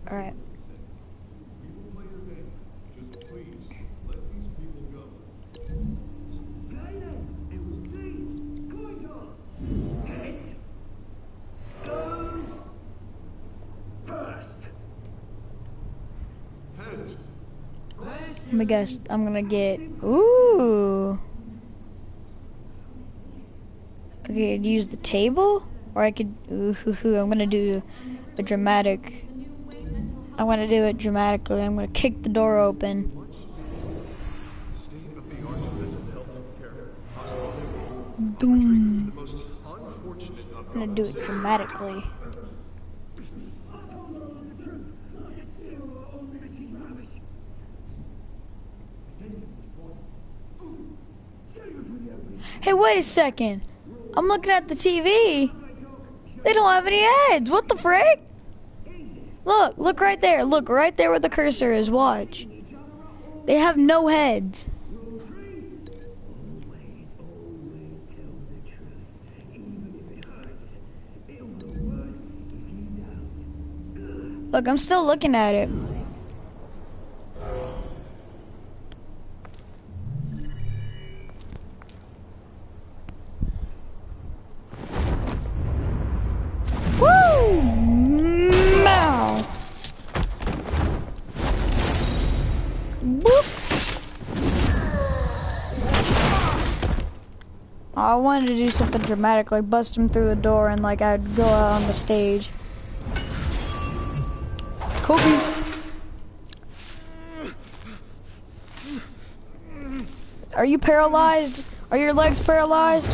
Alright. We will play your game. Just please let these people go. Okay then, and we'll see. Coin toss. Heads. Goes. First. Heads. Let me guess. I'm gonna get. Ooh. Okay, I'd use the table, or I could. Ooh, I'm gonna do a dramatic. I want to do it dramatically. I'm gonna kick the door open. Doom. I'm gonna do it dramatically. Hey, wait a second. I'm looking at the TV. They don't have any heads. What the frick? Look right there. Look right there where the cursor is. Watch. They have no heads. Look, I'm still looking at it. Woo! Meow. Whoop. I wanted to do something dramatic, like bust him through the door and like I'd go out on the stage. Kobe. Are you paralyzed? Are your legs paralyzed?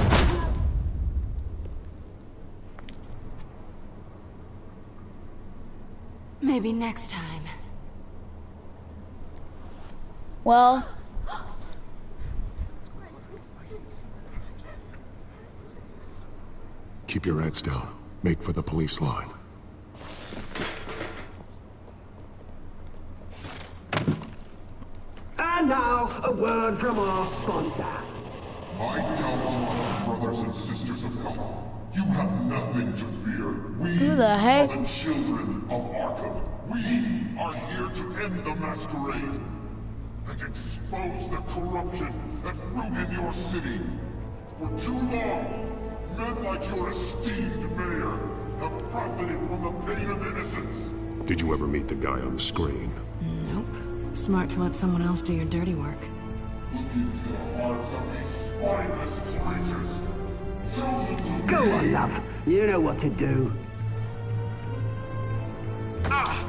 Maybe next time. Well. Keep your heads down. Make for the police line. And now, a word from our sponsor. My downfall, brothers and sisters of Gotham. You have nothing to fear. We Who the heck? are the children of Arkham. We are here to end the masquerade and expose the corruption that ruined your city. For too long, men like your esteemed mayor have profited from the pain of innocence. Did you ever meet the guy on the screen? Nope. Smart to let someone else do your dirty work. Look into the hearts of these spineless creatures. Go on, love. You know what to do. Ah!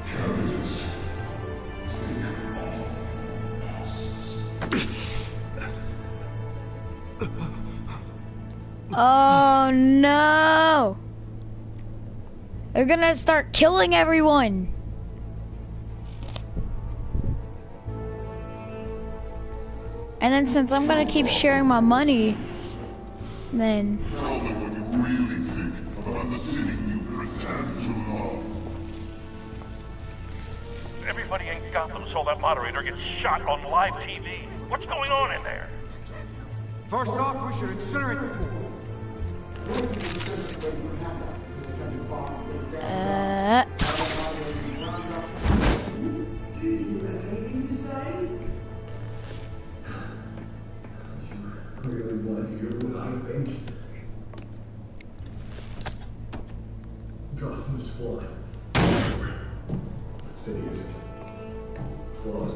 Candidates, Oh no! They're gonna start killing everyone. And then since I'm gonna keep sharing my money, then... Tell them what you really think about the city you pretend to love. Everybody in Gotham saw that moderator get shot on live TV. What's going on in there? First off, we should incinerate the pool. Really want to hear what I think? Gotham is flawed. That city is flaws.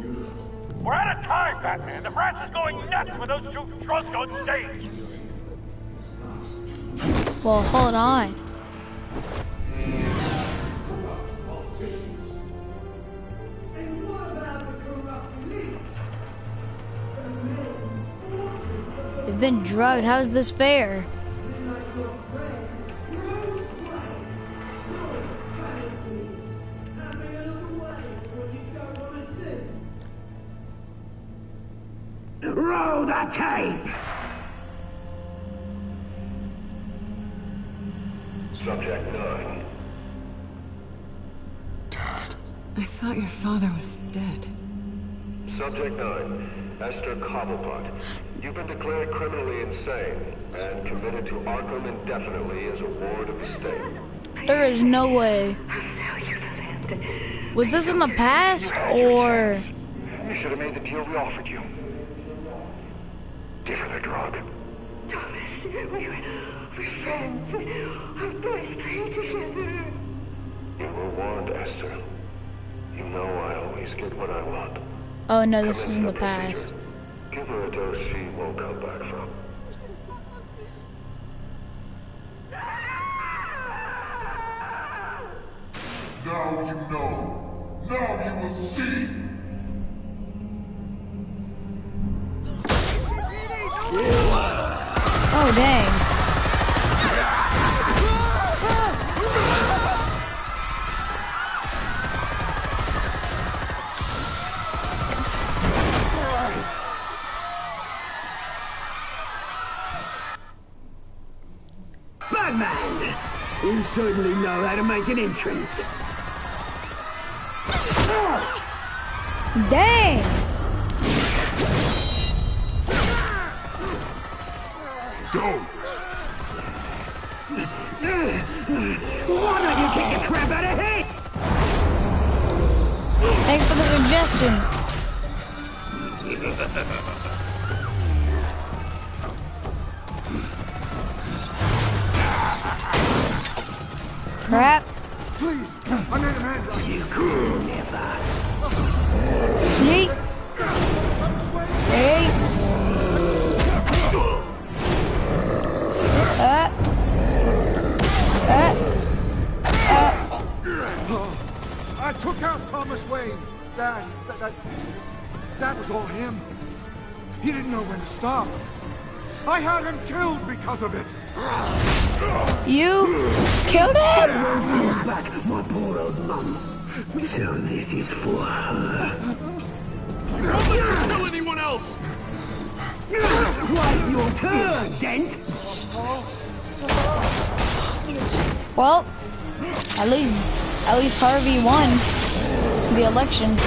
Beautiful. We're out of time, Batman. The brass is going nuts with those two drunks on stage. Well, hold on. They've been drugged. How's this fair? Roll the tape! Subject 9. I thought your father was dead. Subject 9. Esther Cobblepot. You've been declared criminally insane and committed to Arkham indefinitely as a ward of the state. There is no way. Was this in the past, or... You should have made the deal we offered you. Give her the drug. Thomas, we're friends. Our boys play together. You were warned, Esther. You know I always get what I want. Oh no, this is in the past. Give her a dose she won't come back from. Now you know. Now you will see. Oh dang. Batman! You certainly know how to make an entrance. Dang! Go! Why don't you kick the crap out of him? Thanks for the suggestion. Crap. Please, I made a man. You could never. Yeet. Hey. I took out Thomas Wayne. That was all him. He didn't know when to stop. I had him killed because of it. You killed him? Back, my poor old mum. So this is for her. Don't let you kill anyone else! Wait your turn, Dent! Well, at least Harvey won the election.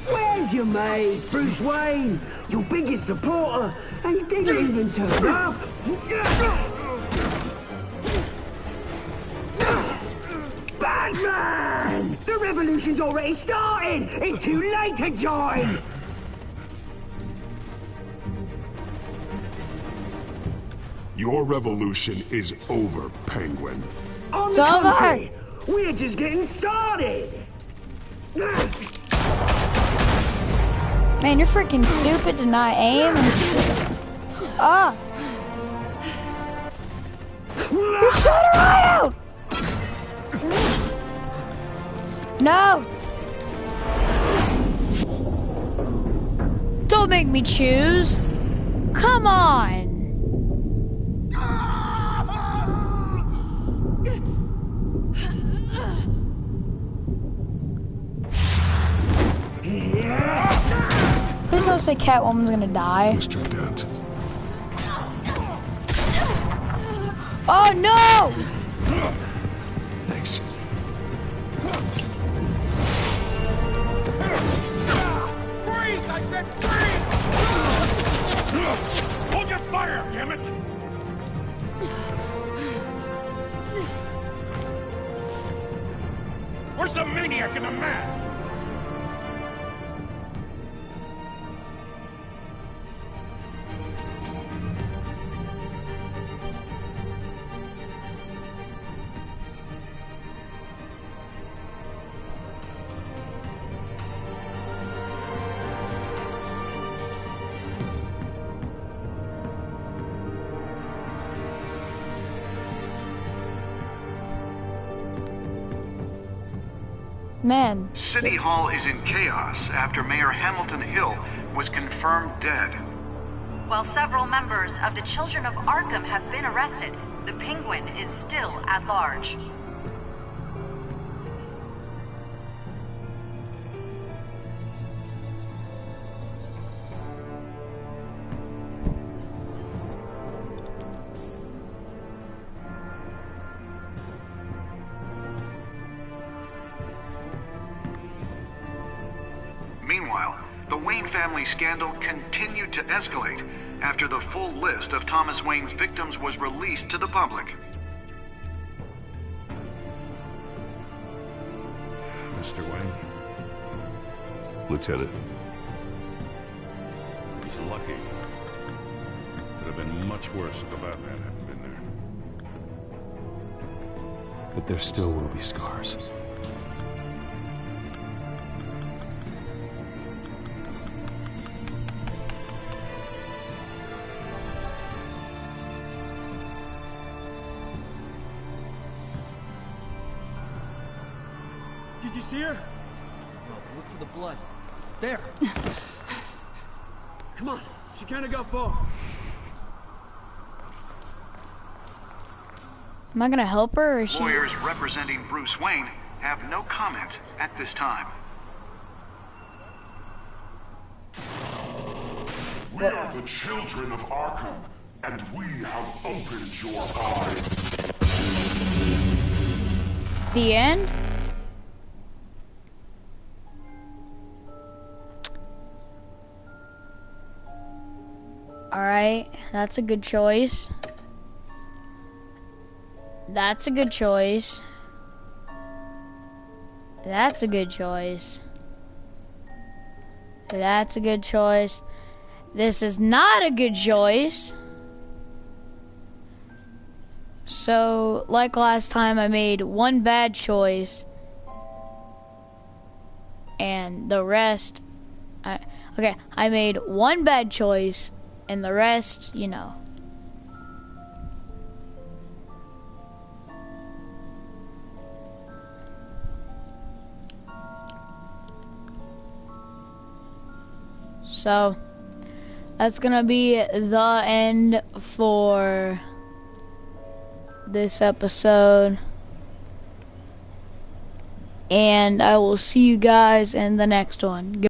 Where's your mate, Bruce Wayne? Your biggest supporter, and he didn't even turn up. Batman! The revolution's already started! It's too late to join! Your revolution is over, Penguin. On It's the over. contrary, we're just getting started! Man, you're freaking stupid to not aim. Ah! You shot her eye out! No! Don't make me choose. Come on. gonna say Catwoman's gonna die. Mr. Dent. Oh no! Thanks. Freeze! I said freeze! Hold your fire, damn it! Where's the maniac in the mask? Man. City Hall is in chaos after Mayor Hamilton Hill was confirmed dead. While several members of the Children of Arkham have been arrested, the Penguin is still at large. Meanwhile, the Wayne family scandal continued to escalate after the full list of Thomas Wayne's victims was released to the public. Mr. Wayne? Lieutenant. He's lucky. Could have been much worse if the Batman hadn't been there. But there still will be scars. Did you see her? No, look for the blood. There. Come on, she can't have got far. Am I gonna help her or is she? Lawyers representing Bruce Wayne have no comment at this time. We are the children of Arkham, and we have opened your eyes. The end? Alright, that's a good choice. That's a good choice. That's a good choice. That's a good choice. This is not a good choice. So, like last time, I made one bad choice. And the rest... okay, I made one bad choice. And the rest, you know. So, that's gonna be the end for this episode. And I will see you guys in the next one.